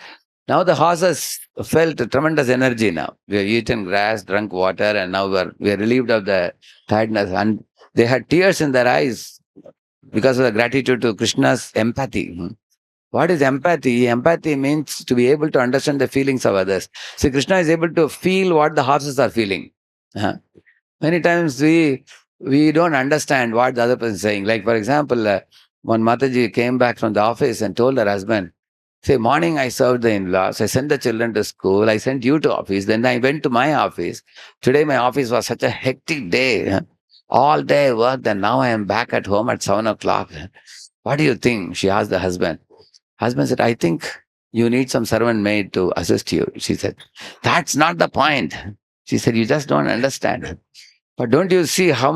Now the horses felt tremendous energy now. We have eaten grass, drunk water, and now we are relieved of the tiredness. And they had tears in their eyes because of the gratitude to Krishna's empathy. What is empathy? Empathy means to be able to understand the feelings of others. See, Krishna is able to feel what the horses are feeling. Many times we don't understand what the other person is saying. Like, for example, one Mataji came back from the office and told her husband, say, morning I served the in-laws, I sent the children to school, I sent you to office, then I went to my office. Today my office was such a hectic day. All day I worked, and now I am back at home at 7 o'clock. What do you think? She asked the husband. Husband said, I think you need some servant maid to assist you. She said, that's not the point. She said, you just don't understand. But don't you see how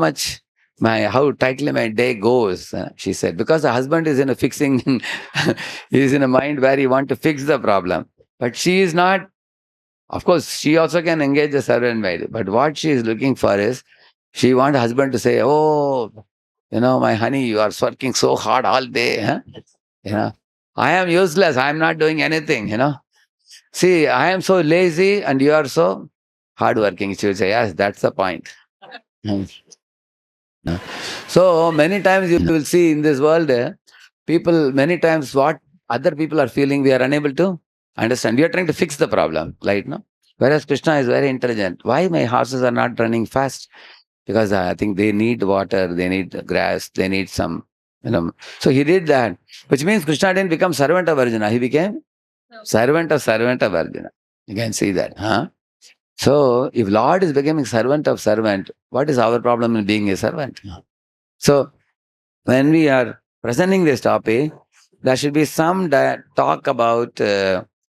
tightly my day goes? She said, because the husband is in a fixing, he is in a mind where he wants to fix the problem. But she is not, of course, she also can engage a servant maid. But what she is looking for is, she wants husband to say, oh, my honey, you are working so hard all day. I am useless. I am not doing anything, See, I am so lazy and you are so hardworking. She will say, yes, that's the point. So many times you will see in this world, people, many times what other people are feeling, we are unable to understand. We are trying to fix the problem, right? No? Whereas Krishna is very intelligent. Why my horses are not running fast? because I think they need water, they need grass, they need some, So he did that, which means Krishna didn't become servant of Arjuna. He became servant of Arjuna. You can see that, huh? So if Lord is becoming servant of servant, what is our problem in being a servant? So when we are presenting this topic, there should be some talk about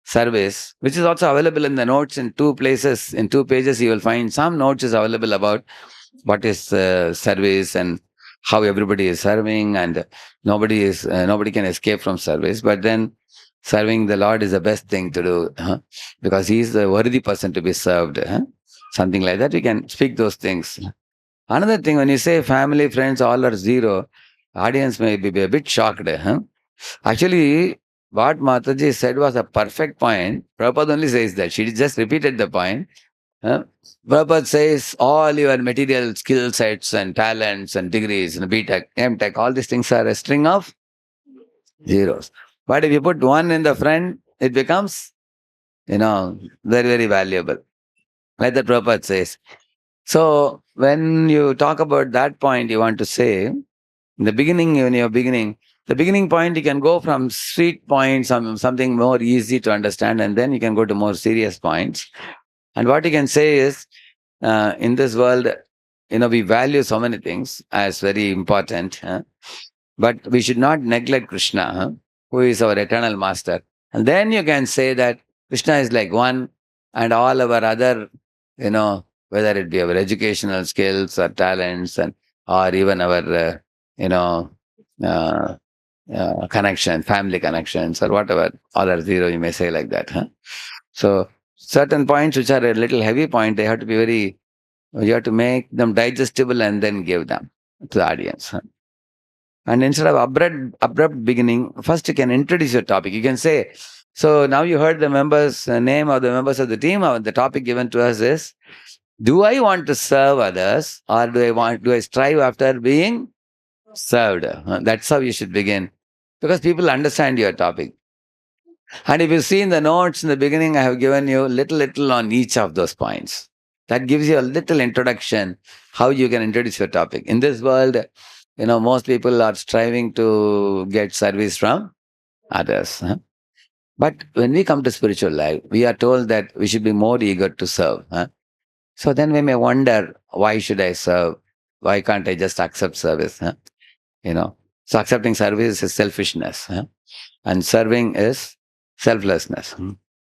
service, which is also available in the notes in 2 places. In 2 pages, you will find some notes is available about what is service and how everybody is serving, and nobody can escape from service. But then serving the Lord is the best thing to do, because He is the worthy person to be served. Something like that. We can speak those things. Another thing, when you say family, friends, all are zero, audience may be a bit shocked. Actually, what Mataji said was a perfect point. Prabhupada only says that. She just repeated the point. Prabhupada says all your material skill sets and talents and degrees and BTech, MTech, all these things are a string of zeros. But if you put one in the front, it becomes, very, very valuable. Like that Prabhupada says. So when you talk about that point, you want to say, in the beginning, the beginning point, you can go from sweet points, something more easy to understand, and then you can go to more serious points. And what you can say is, in this world, we value so many things as very important, but we should not neglect Krishna, who is our eternal master. And then you can say that Krishna is like one, and all our other, whether it be our educational skills or talents, or even our, connection, family connections, or whatever, all are zero, you may say like that. So certain points which are a little heavy point, they have to be you have to make them digestible and then give them to the audience. And instead of abrupt beginning, first you can introduce your topic. You can say, so now you heard the members, name of the members of the team, or the topic given to us is, do I want to serve others, or do I strive after being served? That's how you should begin, because people understand your topic. And if you see in the notes in the beginning, I have given you little on each of those points. That gives you a little introduction, how you can introduce your topic. In this world, most people are striving to get service from others. But when we come to spiritual life, we are told that we should be more eager to serve. So then we may wonder, why should I serve? Why can't I just accept service? So accepting service is selfishness, and serving is selflessness.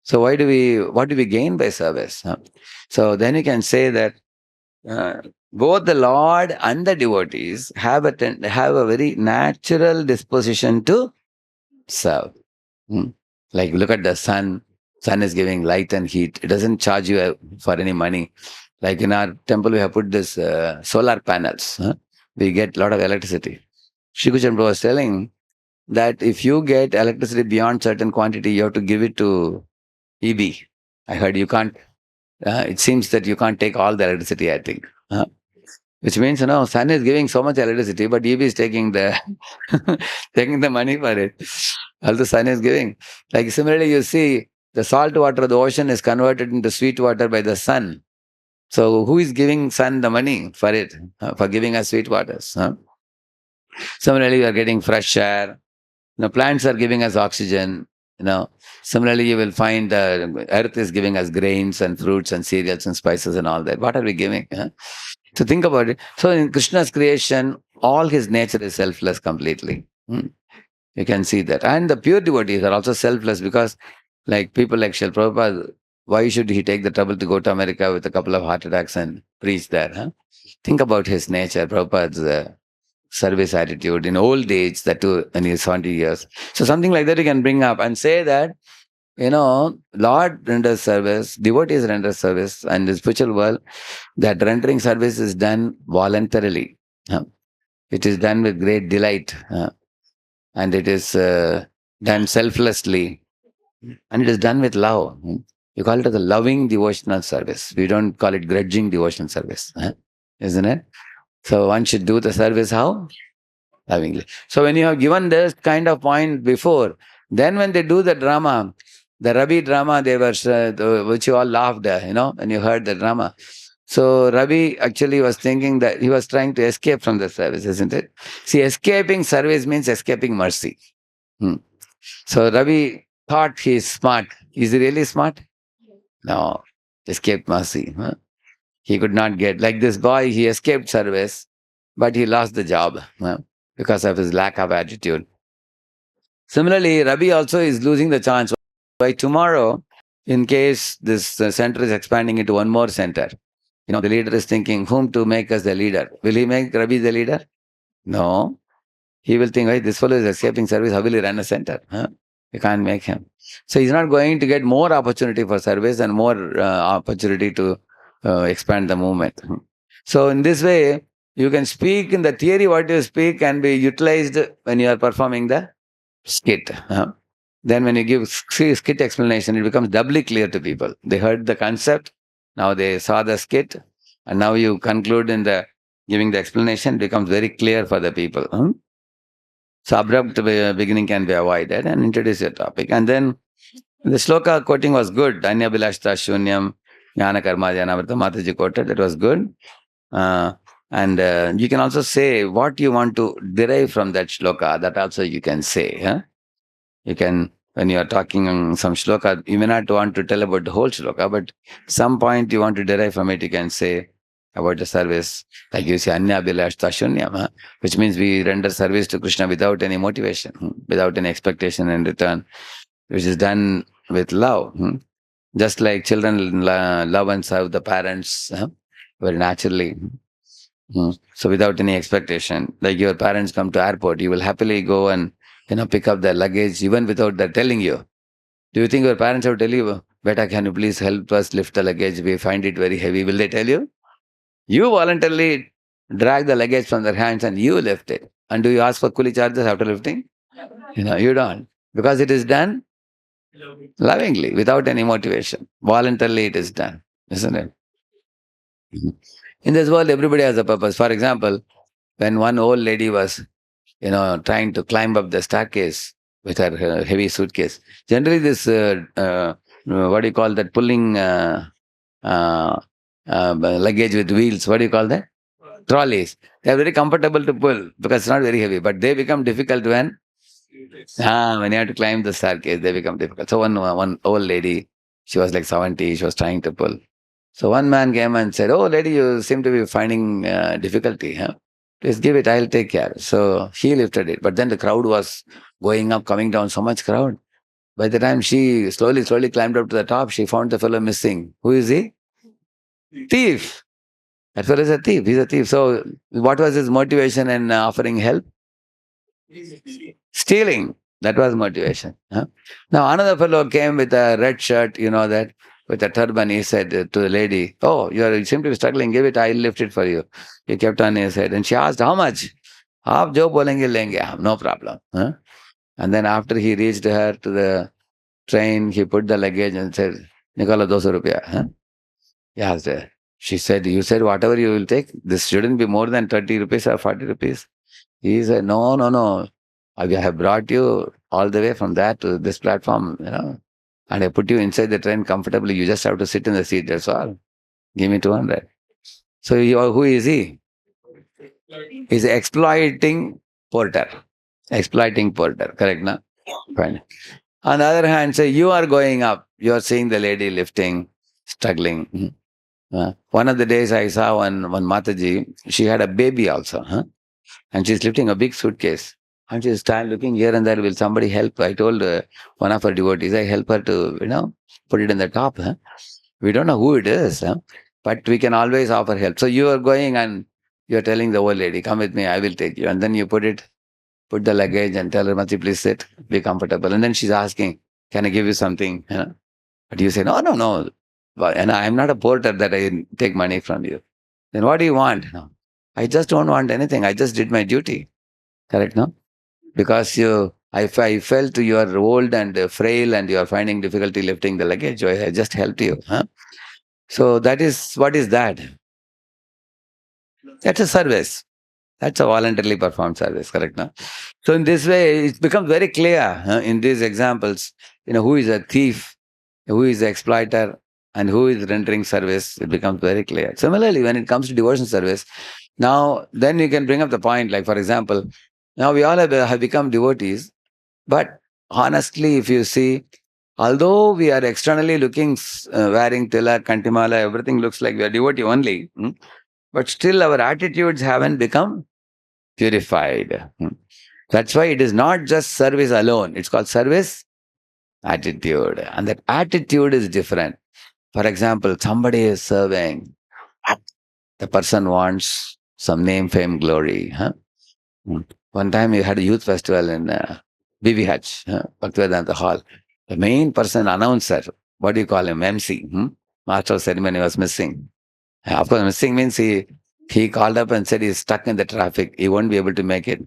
So what do we gain by service? So then you can say that both the Lord and the devotees have a very natural disposition to serve. Like look at the sun. Sun is giving light and heat. It doesn't charge you for any money. Like in our temple, we have put this solar panels. We get a lot of electricity. Shri Krishna was telling that if you get electricity beyond certain quantity, you have to give it to EB. I heard you can't. It seems that you can't take all the electricity, I think. Which means, sun is giving so much electricity, but EB is taking the taking the money for it. All the sun is giving. Like similarly, you see the salt water of the ocean is converted into sweet water by the sun. So who is giving sun the money for it, for giving us sweet waters? Similarly, we are getting fresh air. Plants are giving us oxygen. Similarly, you will find the earth is giving us grains and fruits and cereals and spices and all that. What are we giving? So think about it. So in Krishna's creation, all his nature is selfless completely. You can see that. And the pure devotees are also selfless, because like people like Srila Prabhupada, why should he take the trouble to go to America with a couple of heart attacks and preach there? Think about his nature, Prabhupada's service attitude in old age, that too when he's 70 years. So something like that you can bring up and say that, Lord renders service, devotees render service, and the spiritual world, that rendering service is done voluntarily. It is done with great delight, and it is done selflessly, and it is done with love. You call it as a loving devotional service. We don't call it grudging devotional service, isn't it? So one should do the service how? Lovingly. So when you have given this kind of point before, then when they do the drama, the Rabi drama, they were which you all laughed, when you heard the drama. So Ravi actually was thinking that he was trying to escape from the service, isn't it? See, escaping service means escaping mercy. So Ravi thought he is smart. Is he really smart? No. Escaped mercy. He could not get, like this boy, he escaped service, but he lost the job because of his lack of attitude. Similarly, Ravi also is losing the chance. By tomorrow, in case this center is expanding into one more center, the leader is thinking whom to make us the leader. Will he make Ravi the leader? No. He will think, hey, this fellow is escaping service. How will he run a center? You can't make him. So he's not going to get more opportunity for service and more opportunity to expand the movement. So in this way, you can speak in the theory, what you speak can be utilized when you are performing the skit. Then when you give skit explanation, it becomes doubly clear to people. They heard the concept, now they saw the skit, and now you conclude in the giving the explanation, it becomes very clear for the people. So abrupt beginning can be avoided and introduce your topic. And then the shloka quoting was good. Anya bilashta shunyam jnana karma jnanavrta Mataji quoted. That was good. And you can also say what you want to derive from that shloka. That also you can say. You can, when you are talking some shloka, you may not want to tell about the whole shloka, but some point you want to derive from it, you can say about the service. Like you say, Anya bilashta shunyam, which means we render service to Krishna without any motivation, without any expectation in return, which is done with love. Just like children love and serve the parents very naturally. So without any expectation. Like your parents come to airport, you will happily go and pick up their luggage even without their telling you. Do you think your parents have tell you, Beta, can you please help us lift the luggage? We find it very heavy. Will they tell you? You voluntarily drag the luggage from their hands and you lift it. And do you ask for coolie charges after lifting? You don't. Because it is done lovingly, without any motivation. Voluntarily it is done, isn't it? In this world, everybody has a purpose. For example, when one old lady was, trying to climb up the staircase with her heavy suitcase, generally this, what do you call that, pulling luggage with wheels, what do you call that? Trolleys. They are very comfortable to pull because it's not very heavy, but they become difficult when you have to climb the staircase, they become difficult. So one old lady, she was like 70, she was trying to pull. So one man came and said, oh lady, you seem to be finding difficulty. Please give it, I'll take care. So he lifted it. But then the crowd was going up, coming down, so much crowd. By the time she slowly climbed up to the top, she found the fellow missing. Who is he? Thief. That fellow is a thief. He's a thief. So what was his motivation in offering help? Stealing. That was motivation. Now another fellow came with a red shirt, that, with a turban. He said to the lady, oh, you seem to be struggling, give it, I'll lift it for you. He kept on his head. And she asked, how much? Aap jo bolenge lenge, no problem. And then after he reached her to the train, he put the luggage and said, Nikala 200 rupiah. He asked her. She said, you said whatever you will take, this shouldn't be more than 30 rupees or 40 rupees. He said, no. I have brought you all the way from there to this platform, and I put you inside the train comfortably. You just have to sit in the seat, that's all. Give me 200. So who is he? He's exploiting porter. Exploiting porter, correct, na? Fine. On the other hand, say you are going up, you are seeing the lady lifting, struggling. One of the days I saw one Mataji, she had a baby also, and she's lifting a big suitcase. And she's looking here and there, will somebody help? I told one of her devotees, I help her to, put it in the top. We don't know who it is, but we can always offer help. So you are going and you're telling the old lady, come with me, I will take you. And then you put the luggage and tell her, Mati, please sit, be comfortable. And then she's asking, can I give you something? But you say, no. And I'm not a porter that I take money from you. Then what do you want? No, I just don't want anything. I just did my duty. Correct, no? Because I felt you are old and frail and you are finding difficulty lifting the luggage. I just helped you. So what is that? That's a service. That's a voluntarily performed service, correct, no? So in this way, it becomes very clear in these examples, who is a thief, who is the exploiter, and who is rendering service, it becomes very clear. Similarly, when it comes to devotion service, now then you can bring up the point, like for example, now we all have become devotees, but honestly, if you see, although we are externally looking, wearing tilak, kantimala, everything looks like we are devotee only, but still our attitudes haven't become purified. That's why it is not just service alone. It's called service attitude. And that attitude is different. For example, somebody is serving. The person wants some name, fame, glory. One time we had a youth festival in BVH, Bhaktivedanta Hall. The main person, announcer, what do you call him? MC. Master of ceremony was missing. Of course, missing means he called up and said he's stuck in the traffic. He won't be able to make it.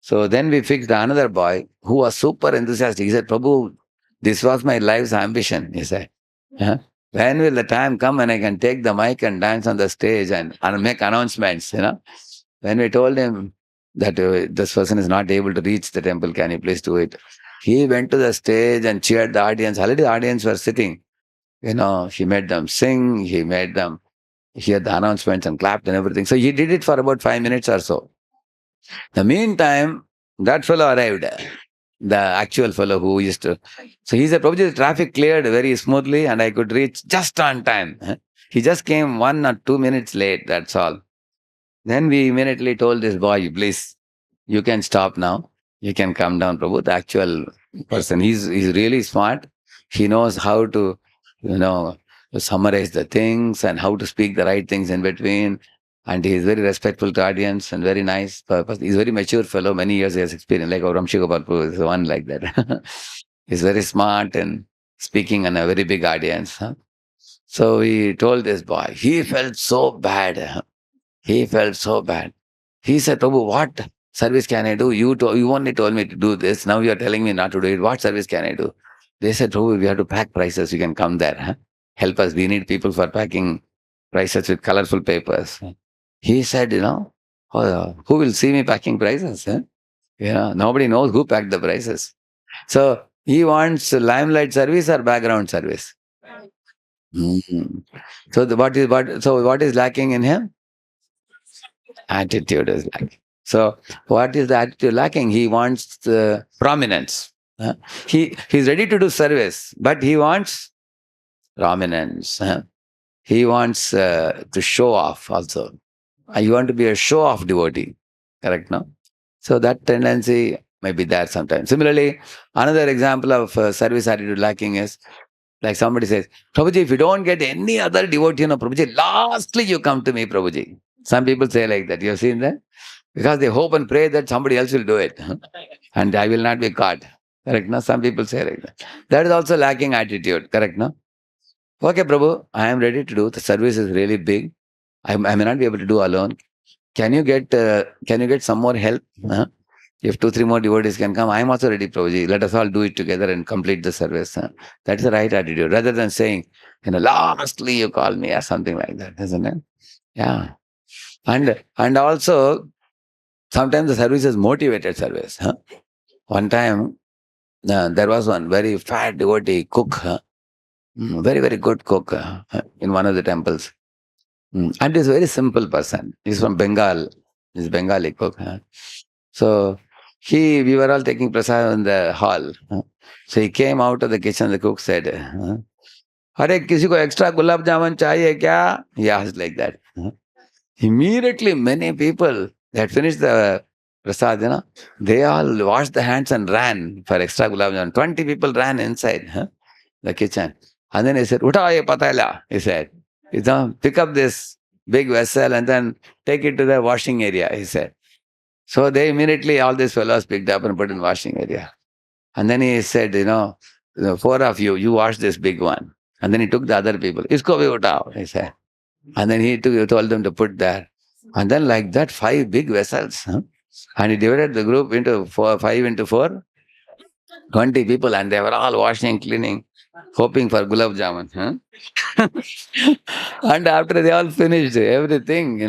So then we fixed another boy who was super enthusiastic. He said, Prabhu, this was my life's ambition. He said, when will the time come when I can take the mic and dance on the stage and make announcements, When we told him that this person is not able to reach the temple, can you please do it? He went to the stage and cheered the audience. Already the audience were sitting. He made them sing. He made them hear the announcements and clapped and everything. So he did it for about 5 minutes or so. The meantime, that fellow arrived, the actual fellow who used to. So he said, Prabhuji, the traffic cleared very smoothly and I could reach just on time. He just came 1 or 2 minutes late, that's all. Then we immediately told this boy, please, you can stop now. You can come down, Prabhu. The actual person, he's really smart. He knows how to, summarize the things and how to speak the right things in between. And he is very respectful to audience and very nice. He's a very mature fellow. Many years he has experience. Like Ramshi Gopal Prabhu is one like that. He's very smart and speaking in a very big audience. So we told this boy. He felt so bad. He felt so bad. He said, Prabhu, what service can I do? You only told me to do this. Now you are telling me not to do it. What service can I do? They said, Prabhu, we have to pack prices. You can come there. Help us. We need people for packing prices with colorful papers. He said, who will see me packing prices? Nobody knows who packed the prices. So he wants limelight service or background service. So what is lacking in him? Attitude is lacking. So what is the attitude lacking? He wants prominence. He's ready to do service, but he wants prominence. He wants to show off also. You want to be a show-off devotee. Correct, no? So that tendency may be there sometimes. Similarly, another example of service attitude lacking is, like somebody says, Prabhuji, if you don't get any other devotee, Prabhuji, lastly you come to me, Prabhuji. Some people say like that. You have seen that? Because they hope and pray that somebody else will do it. And I will not be caught. Correct, no? Some people say like that. That is also lacking attitude. Correct, no? Okay, Prabhu, I am ready to do. The service is really big. I may not be able to do alone. Can you get some more help? If 2-3 more devotees can come, I am also ready, Prabhuji. Let us all do it together and complete the service. That's the right attitude. Rather than saying, lastly you call me or something like that, isn't it? Yeah. And also, sometimes the service is motivated service. One time, there was one very fat devotee cook, very, very good cook in one of the temples. And he's a very simple person. He's from Bengal. He's Bengali cook. So we were all taking prasad in the hall. So he came out of the kitchen. The cook said, "Hare, kisi ko extra gulab jamun chahiye kya?" He asked like that. Immediately, many people that finished the prasad, they all washed their hands and ran for extra gulab jamun. 20 people ran inside the kitchen. And then he said, "Uta ye patala," he said. Pick up this big vessel and then take it to the washing area, he said. So they immediately, all these fellows picked up and put in washing area. And then he said, the 4 of you, you wash this big one. And then he took the other people. Isko bhi utao, he said. And then he told them to put there. And then like that, 5 big vessels. And he divided the group into 5 into 4, 20 people. And they were all washing, cleaning, hoping for gulab jamun. And after they all finished everything,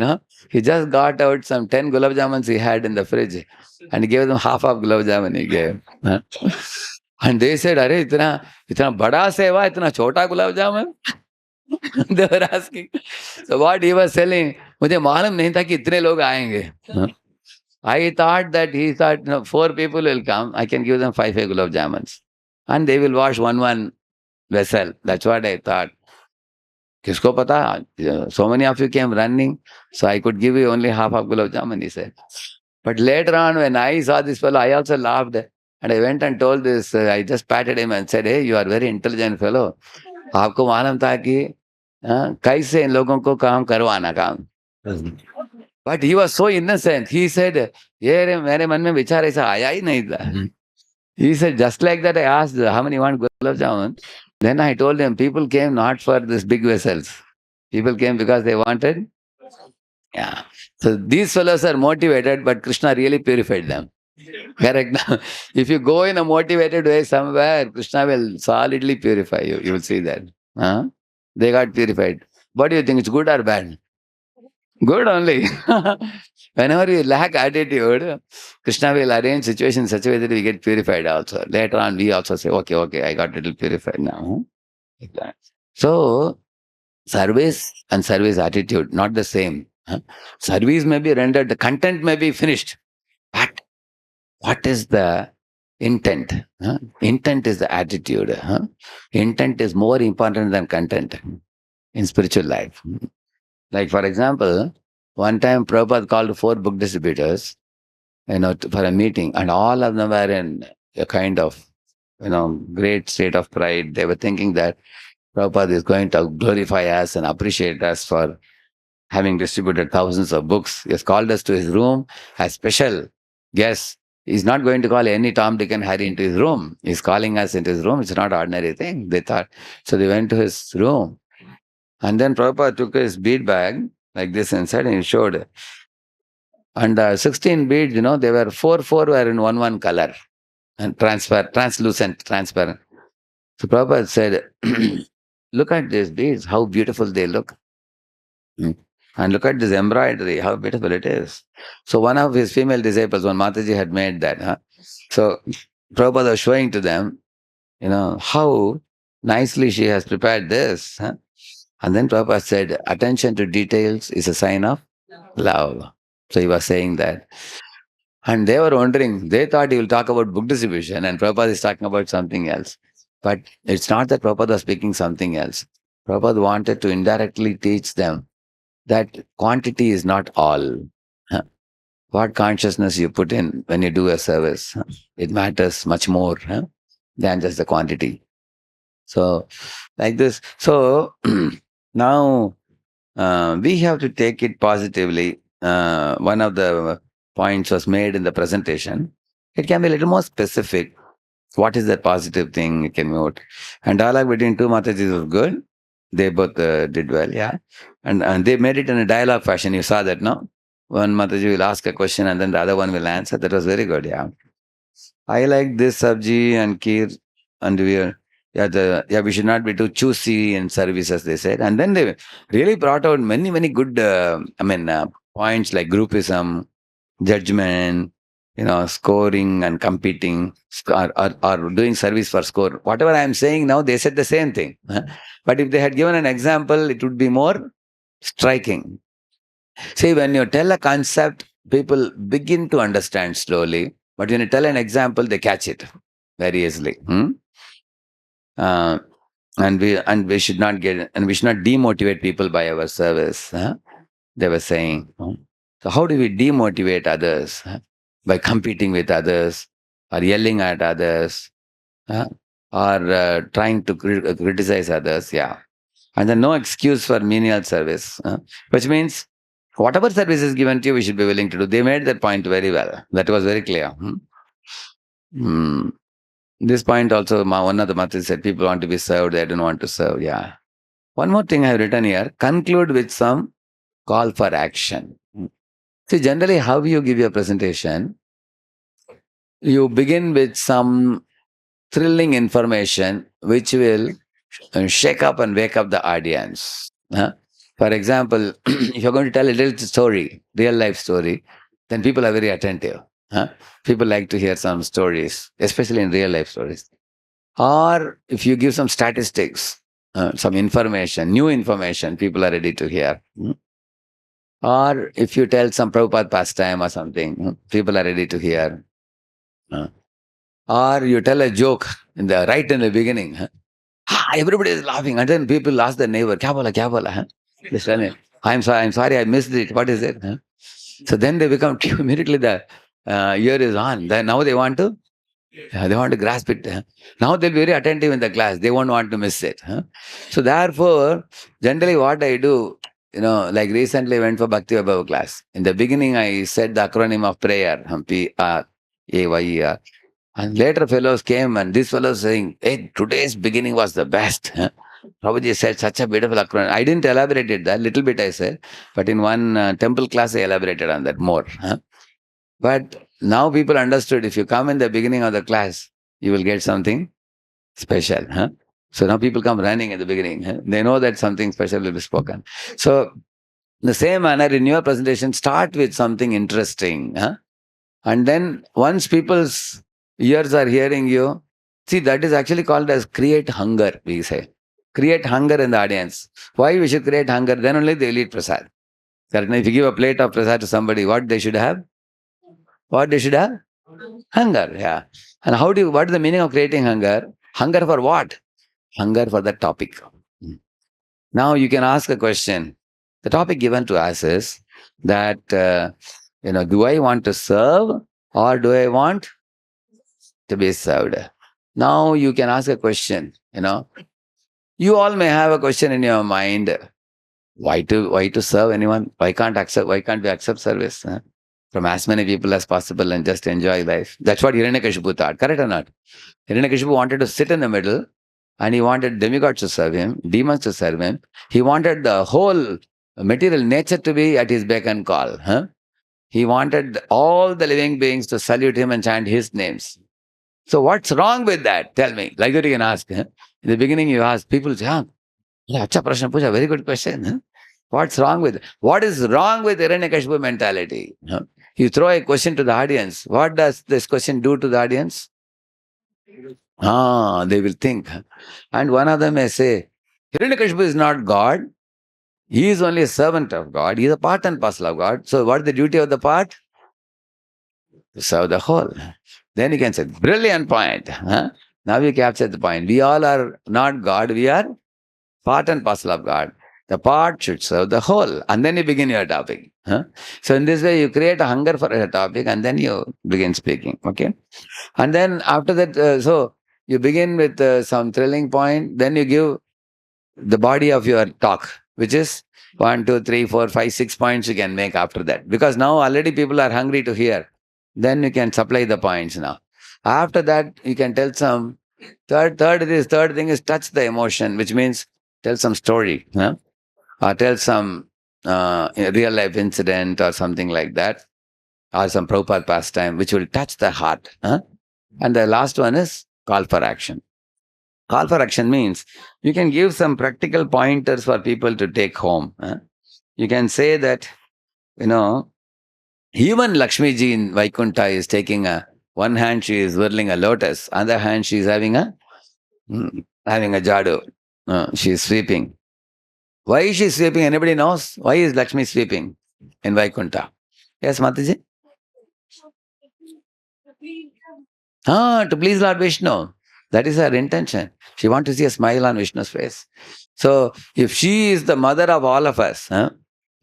he just got out some 10 gulab jamuns he had in the fridge. And he gave them half of gulab jamun he gave. And they said, "Arey, itna bada seva, itna chota gulab jamun?" They were asking. So what he was telling, मुझे मालूम नहीं था कि इतने लोग आएंगे. I thought that he thought, 4 people will come. I can give them 5 gulab jamuns. And they will wash one vessel. That's what I thought. किसको पता? So many of you came running. So I could give you only half of gulab jamun, he said. But later on, when I saw this fellow, I also laughed. And I went and told this, I just patted him and said, hey, you are very intelligent fellow. आपको मालूम था कि कैसे इन लोगों को काम करवाना काम. But he was so innocent. He said, ये मेरे मन में विचार ऐसा आया ही नहीं था. He said, just like that, I asked, how many want gulab jamun? Then I told him, people came not for this big vessels. People came because they wanted. Yeah. So these fellows are motivated, but Krishna really purified them. Correct. If you go in a motivated way somewhere, Krishna will solidly purify you. You will see that. They got purified. What do you think? It's good or bad? Good only. Whenever you lack attitude, Krishna will arrange situation in such a way that we get purified also. Later on, we also say, okay, I got a little purified now. Like that. So, service and service attitude, not the same. Service may be rendered, the content may be finished. But what is the intent? Intent is the attitude. Intent is more important than content in spiritual life. Like, for example, one time Prabhupada called 4 book distributors, for a meeting, and all of them were in a kind of, great state of pride. They were thinking that Prabhupada is going to glorify us and appreciate us for having distributed thousands of books. He has called us to his room as special guests. He's not going to call any Tom, Dick, and Harry into his room. He's calling us into his room. It's not an ordinary thing, they thought. So they went to his room. And then Prabhupada took his bead bag like this inside and he showed. And 16 beads, they were 4 were in one color and translucent, transparent. So Prabhupada said, look at these beads, how beautiful they look. And look at this embroidery, how beautiful it is. So one of his female disciples, when Mataji had made that, so Prabhupada was showing to them, how nicely she has prepared this. And then Prabhupada said, attention to details is a sign of love. So he was saying that. And they were wondering, they thought he will talk about book distribution and Prabhupada is talking about something else. But it's not that Prabhupada was speaking something else. Prabhupada wanted to indirectly teach them that quantity is not all. What consciousness you put in when you do a service, it matters much more than just the quantity. So, like this. So, now we have to take it positively. One of the points was made in the presentation. It can be a little more specific. What is that positive thing it can note? And dialogue between 2 Matajis was good. They both did well, yeah. And they made it in a dialogue fashion. You saw that, no? One Mataji will ask a question and then the other one will answer. That was very good, yeah. I like this sabji and kheer, and we should not be too choosy in services, they said. And then they really brought out many good, points like groupism, judgment, scoring and competing, or doing service for score. Whatever I am saying now, they said the same thing. But if they had given an example, it would be more striking. See, when you tell a concept, people begin to understand slowly. But when you tell an example, they catch it very easily. And we should not demotivate people by our service. They were saying. So how do we demotivate others? By competing with others, or yelling at others, or trying to criticize others. Yeah. And then no excuse for menial service, which means whatever service is given to you, we should be willing to do. They made that point very well. That was very clear. This point also, one of the Matas said, people want to be served, they don't want to serve. Yeah. One more thing I have written here, conclude with some call for action. See, generally, how you give your presentation, you begin with some thrilling information which will shake up and wake up the audience. For example, if you're going to tell a little story, real life story, then people are very attentive. People like to hear some stories, especially in real life stories. Or if you give some statistics, some information, new information people are ready to hear. Or if you tell some Prabhupada pastime or something, people are ready to hear. Or you tell a joke right in the beginning. Everybody is laughing. And then people ask their neighbor, Kya bola, kya bola? Just tell me, I'm sorry, I missed it. What is it? So then they become, immediately the ear is on. Then now they want to grasp it. Now they'll be very attentive in the class. They won't want to miss it. So therefore, generally what I do, like recently I went for Bhakti Vaibhava class. In the beginning, I said the acronym of prayer, P-R-A-Y-E-R. And later fellows came and this fellow saying, hey, today's beginning was the best. Prabhuji said such a beautiful acronym. I didn't elaborate it, that little bit I said, but in one temple class I elaborated on that more. But now people understood, if you come in the beginning of the class, you will get something special. So now people come running in the beginning. They know that something special will be spoken. So in the same manner, in your presentation, start with something interesting. And then once people's ears are hearing you, see, that is actually called as create hunger, we say. Create hunger in the audience. Why we should create hunger? Then only they will eat prasad. Certainly, if you give a plate of prasad to somebody, what they should have? What they should have? Hunger, yeah. And what is the meaning of creating hunger? Hunger for what? Hunger for the topic. Now you can ask a question. The topic given to us is that, do I want to serve or do I want to be served? Now you can ask a question, You all may have a question in your mind. Why to serve anyone? Why can't we accept service? From as many people as possible and just enjoy life. That's what Hiranyakashipu thought, correct or not? Hiranyakashipu wanted to sit in the middle and he wanted demigods to serve him, demons to serve him. He wanted the whole material nature to be at his beck and call. He wanted all the living beings to salute him and chant his names. So what's wrong with that? Tell me. Like that you can ask. In the beginning you ask, people say, acha prashna puja, very good question. What's wrong with it? What is wrong with Hiranyakashipu mentality? You throw a question to the audience. What does this question do to the audience? They will think. And one of them may say, Hiranyakashipu is not God. He is only a servant of God. He is a part and parcel of God. So what is the duty of the part? To serve the whole. Then you can say, brilliant point. Now you capture the point. We all are not God. We are part and parcel of God. The part should serve the whole. And then you begin your topic. So in this way, you create a hunger for a topic and then you begin speaking. Okay. And then after that, so you begin with some thrilling point. Then you give the body of your talk, which is 1, 2, 3, 4, 5, 6 points you can make after that. Because now already people are hungry to hear. Then you can supply the points now. After that, you can tell some third thing is touch the emotion, which means tell some story. Or tell some real life incident or something like that. Or some Prabhupada pastime, which will touch the heart. And the last one is call for action. Call for action means you can give some practical pointers for people to take home. You can say that, even Lakshmi ji in Vaikuntha is taking one hand she is whirling a lotus, other hand she is having a jadu. She is sweeping. Why is she sweeping? Anybody knows? Why is Lakshmi sweeping in Vaikuntha? Yes, Mataji? To please Lord Vishnu. That is her intention. She wants to see a smile on Vishnu's face. So, if she is the mother of all of us,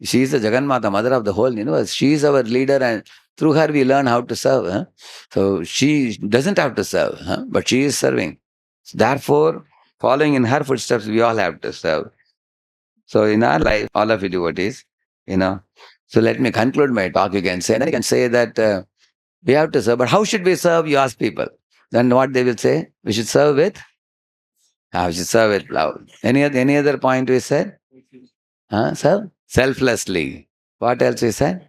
she is the Jagannatha, mother of the whole universe. She is our leader and through her we learn how to serve. So, she doesn't have to serve, but she is serving. Therefore, following in her footsteps, we all have to serve. So, in our life, all of you devotees, so let me conclude my talk. You can say that we have to serve. But how should we serve? You ask people. Then what they will say? We should serve with? We should serve with love. Any other point we said? Serve? Selflessly. What else we said?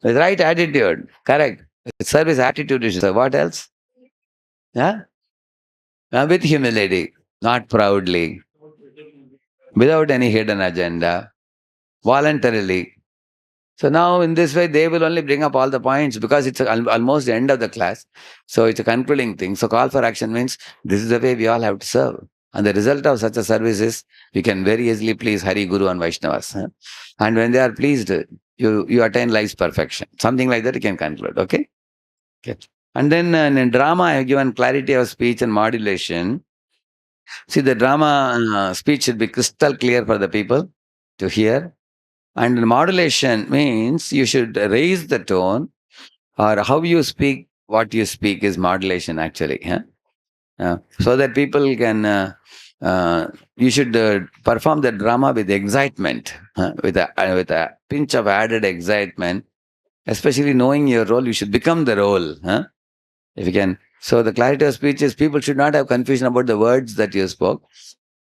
With right attitude. Correct. With service attitude you should serve. What else? With humility. Not proudly. Without any hidden agenda. Voluntarily. So now in this way, they will only bring up all the points because it's almost the end of the class. So it's a concluding thing. So call for action means this is the way we all have to serve. And the result of such a service is we can very easily please Hari, Guru and Vaishnavas. And when they are pleased, you attain life's perfection. Something like that you can conclude. Okay? Okay. And then in drama, I have given clarity of speech and modulation. See, the drama speech should be crystal clear for the people to hear. And modulation means you should raise the tone, or how you speak, what you speak is modulation actually. So that people can, you should perform the drama with excitement, with a pinch of added excitement, especially knowing your role, you should become the role. If you can. So the clarity of speech is people should not have confusion about the words that you spoke,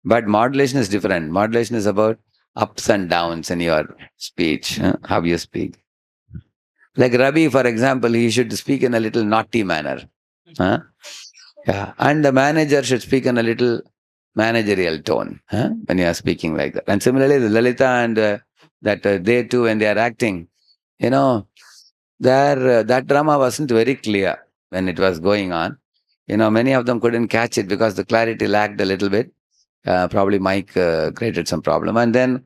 but modulation is different. Modulation is about ups and downs in your speech, how you speak. Like Ravi, for example, he should speak in a little naughty manner. Yeah. And the manager should speak in a little managerial tone when you are speaking like that. And similarly, the Lalita and they too, when they are acting, that drama wasn't very clear when it was going on. Many of them couldn't catch it because the clarity lacked a little bit. Probably Mike created some problem. And then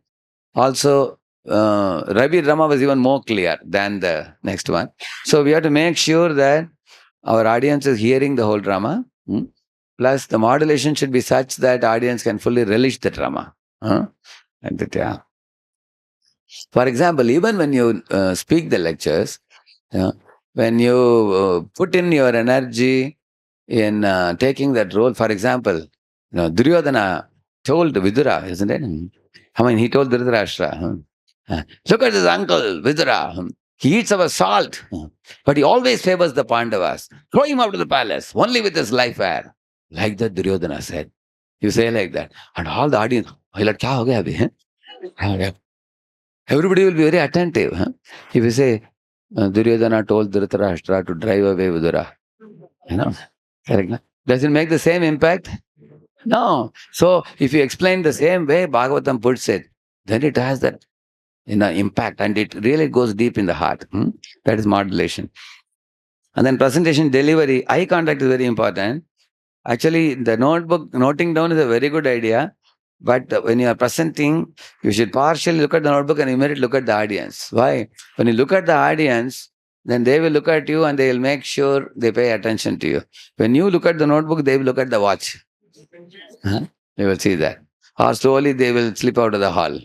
also, Ravi drama was even more clear than the next one. So we have to make sure that our audience is hearing the whole drama. Plus, the modulation should be such that audience can fully relish the drama. Like that, yeah. For example, even when you speak the lectures, when you put in your energy in taking that role, for example, Duryodhana told Vidura, isn't it? He told Dhritarashtra, look at his uncle, Vidura. He eats our salt, but he always favors the Pandavas. Throw him out of the palace, only with his life air. Like that, Duryodhana said. You say like that. And all the audience, everybody will be very attentive. If you say, Duryodhana told Dhritarashtra to drive away Vidura. Correct? Does it make the same impact? No. So, if you explain the same way Bhagavatam puts it, then it has that impact, and it really goes deep in the heart. That is modulation. And then presentation delivery, eye contact is very important. Actually, the noting down is a very good idea. But when you are presenting, you should partially look at the notebook and immediately look at the audience. Why? When you look at the audience, then they will look at you and they will make sure they pay attention to you. When you look at the notebook, they will look at the watch. They will see that. Or slowly they will slip out of the hall.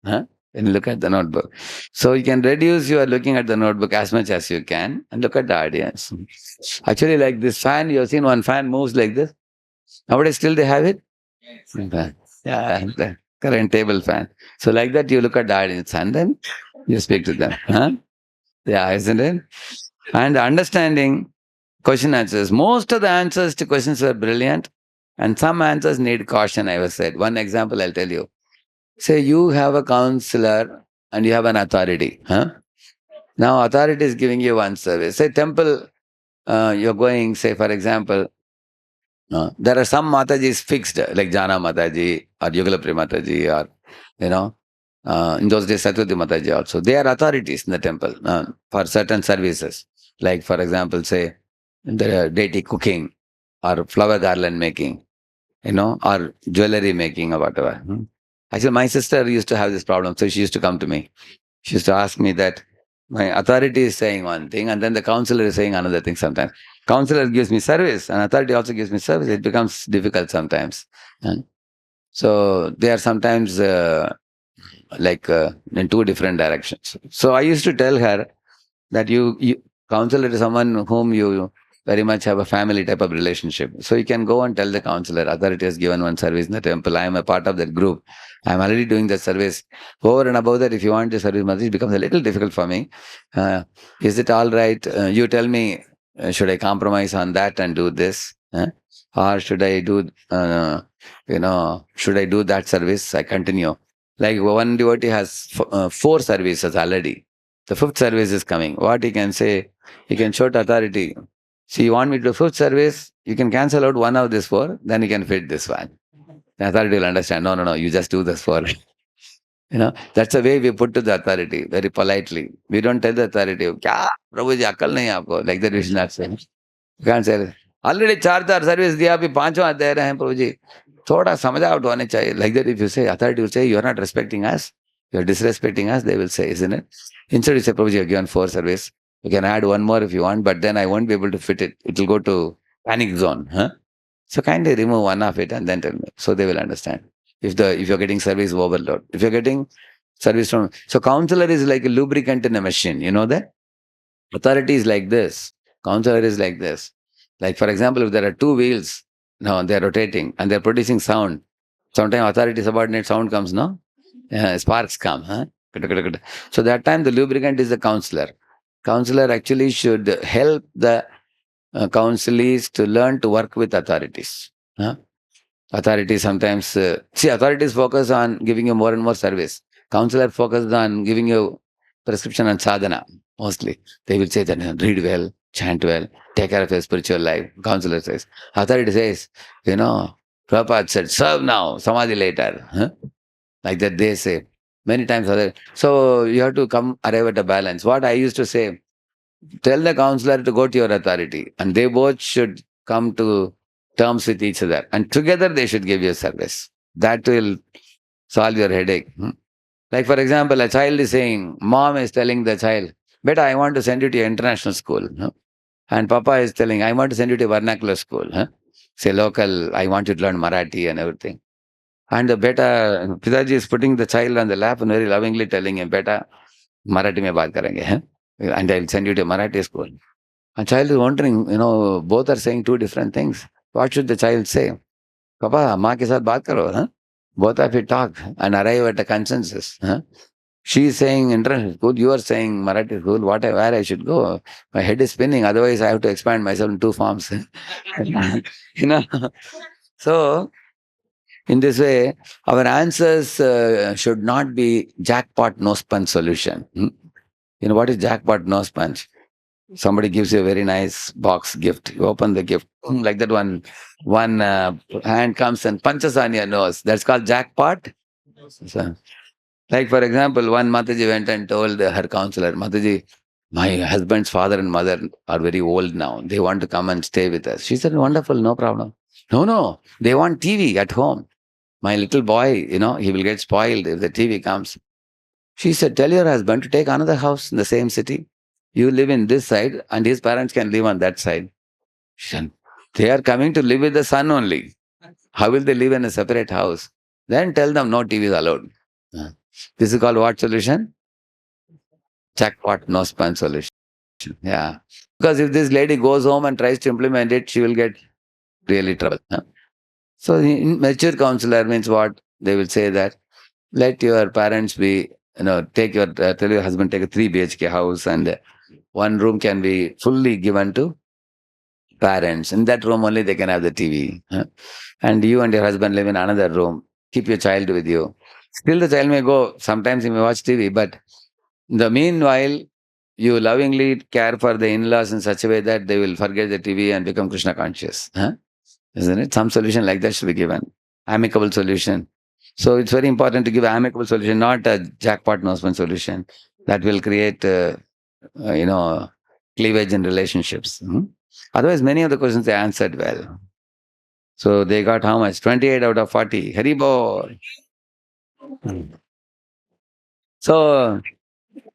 When you look at the notebook. So you can reduce your looking at the notebook as much as you can and look at the audience. Actually, like this fan, you have seen one fan moves like this. Nowadays still they have it? Yeah, the current table fan. So like that you look at the audience and then you speak to them. Yeah, isn't it? And understanding question answers. Most of the answers to questions were brilliant and some answers need caution, I was said. One example I'll tell you. Say you have a counselor and you have an authority. Now authority is giving you one service. Say temple, you're going, say for example, there are some Matajis fixed, like Jana Mataji or Yugalapri Mataji or, in those days Satyavati Mataji also. They are authorities in the temple for certain services. Like for example, say the deity cooking or flower garland making, or jewelry making or whatever. Actually, my sister used to have this problem. So she used to come to me. She used to ask me that my authority is saying one thing and then the counselor is saying another thing sometimes. Counselor gives me service and authority also gives me service. It becomes difficult sometimes. So they are sometimes in two different directions. So I used to tell her that you counselor is someone whom you very much have a family type of relationship. So you can go and tell the counselor, authority has given one service in the temple. I am a part of that group. I am already doing that service. Over and above that, if you want the service, it becomes a little difficult for me. Is it all right? You tell me, should I compromise on that and do this? Or should I do, should I do that service? I continue. Like one devotee has 4 services already. The 5th service is coming. What he can say, he can show to authority. See, you want me to do 5th service, you can cancel out one of this 4, then you can fit this one. The authority will understand, no, you just do this 4. That's the way we put to the authority, very politely. We don't tell the authority, Kya, Prabhuji, akal nahi aapko. Like that we should not say. You can't say, already 4 service diya, abhi 5वां de rahe hain, Prabhuji. Thoda samajh out hone chahiye. Like that, if you say, authority will say, you are not respecting us, you are disrespecting us, they will say, isn't it? Instead, you say, Prabhuji, you are given 4 service. You can add one more if you want, but then I won't be able to fit it. It will go to panic zone. Huh? So kindly remove one of it and then tell me. So they will understand. If you're getting service overload. If you're getting service from... So counselor is like a lubricant in a machine. You know that? Authority is like this. Counselor is like this. Like for example, if there are 2 wheels, no, they're rotating and they're producing sound. Sometimes authority subordinate sound comes, no? Sparks come. Huh? So that time the lubricant is the counselor. Counselor actually should help the counselees to learn to work with authorities. Huh? Authorities sometimes... see, authorities focus on giving you more and more service. Counselor focuses on giving you prescription and sadhana, mostly. They will say that read well, chant well, take care of your spiritual life. Counselor says. Authority says, Prabhupada said, serve now, samadhi later. Huh? Like that they say. Many times. So you have to arrive at a balance. What I used to say, tell the counselor to go to your authority and they both should come to terms with each other and together they should give you service. That will solve your headache. Like for example, a child is saying, mom is telling the child, beta, I want to send you to your international school. And papa is telling, I want to send you to vernacular school. Say local, I want you to learn Marathi and everything. And the beta, Pidaji is putting the child on the lap and very lovingly telling him, beta, Marathi mein baat karenge. And I'll send you to Marathi school. And child is wondering, both are saying 2 different things. What should the child say? Papa, maa ke saath baat karo. Huh? Both of you talk and arrive at a consensus. Huh? She is saying international school, you are saying Marathi school, where I should go. My head is spinning, otherwise I have to expand myself in 2 forms. So, in this way, our answers should not be jackpot no sponge solution. What is jackpot no sponge? Somebody gives you a very nice box gift. You open the gift, like that one hand comes and punches on your nose. That's called jackpot. So, like for example, one Mataji went and told her counselor, Mataji, my husband's father and mother are very old now. They want to come and stay with us. She said, wonderful, no problem. No, they want TV at home. My little boy, he will get spoiled if the TV comes. She said, tell your husband to take another house in the same city. You live in this side and his parents can live on that side. She said, they are coming to live with the son only. How will they live in a separate house? Then tell them no TV is allowed. This is called what solution? Jackpot, no sponge solution. Yeah. Because if this lady goes home and tries to implement it, she will get really trouble. So mature counselor means what? They will say that, let your parents be, tell your husband take a 3 BHK house and 1 room can be fully given to parents. In that room only they can have the TV. And you and your husband live in another room. Keep your child with you. Still the child may go, sometimes he may watch TV, but in the meanwhile, you lovingly care for the in-laws in such a way that they will forget the TV and become Krishna conscious. Isn't it? Some solution like that should be given. Amicable solution. So it's very important to give an amicable solution, not a jackpot no sponge solution that will create, cleavage in relationships. Otherwise, many of the questions they answered well. So they got how much? 28 out of 40. Haribol. So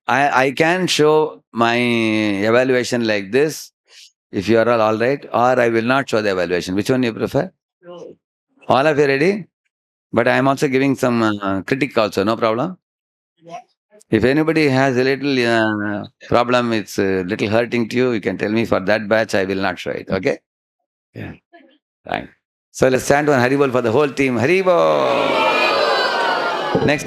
I can show my evaluation like this if you are all right, or I will not show the evaluation. Which one you prefer? All of you ready? But I am also giving some critique also, no problem? If anybody has a little problem, it's a little hurting to you, you can tell me. For that batch, I will not show it, okay? Yeah. Right. So let's stand on Haribol for the whole team. Haribol! Next.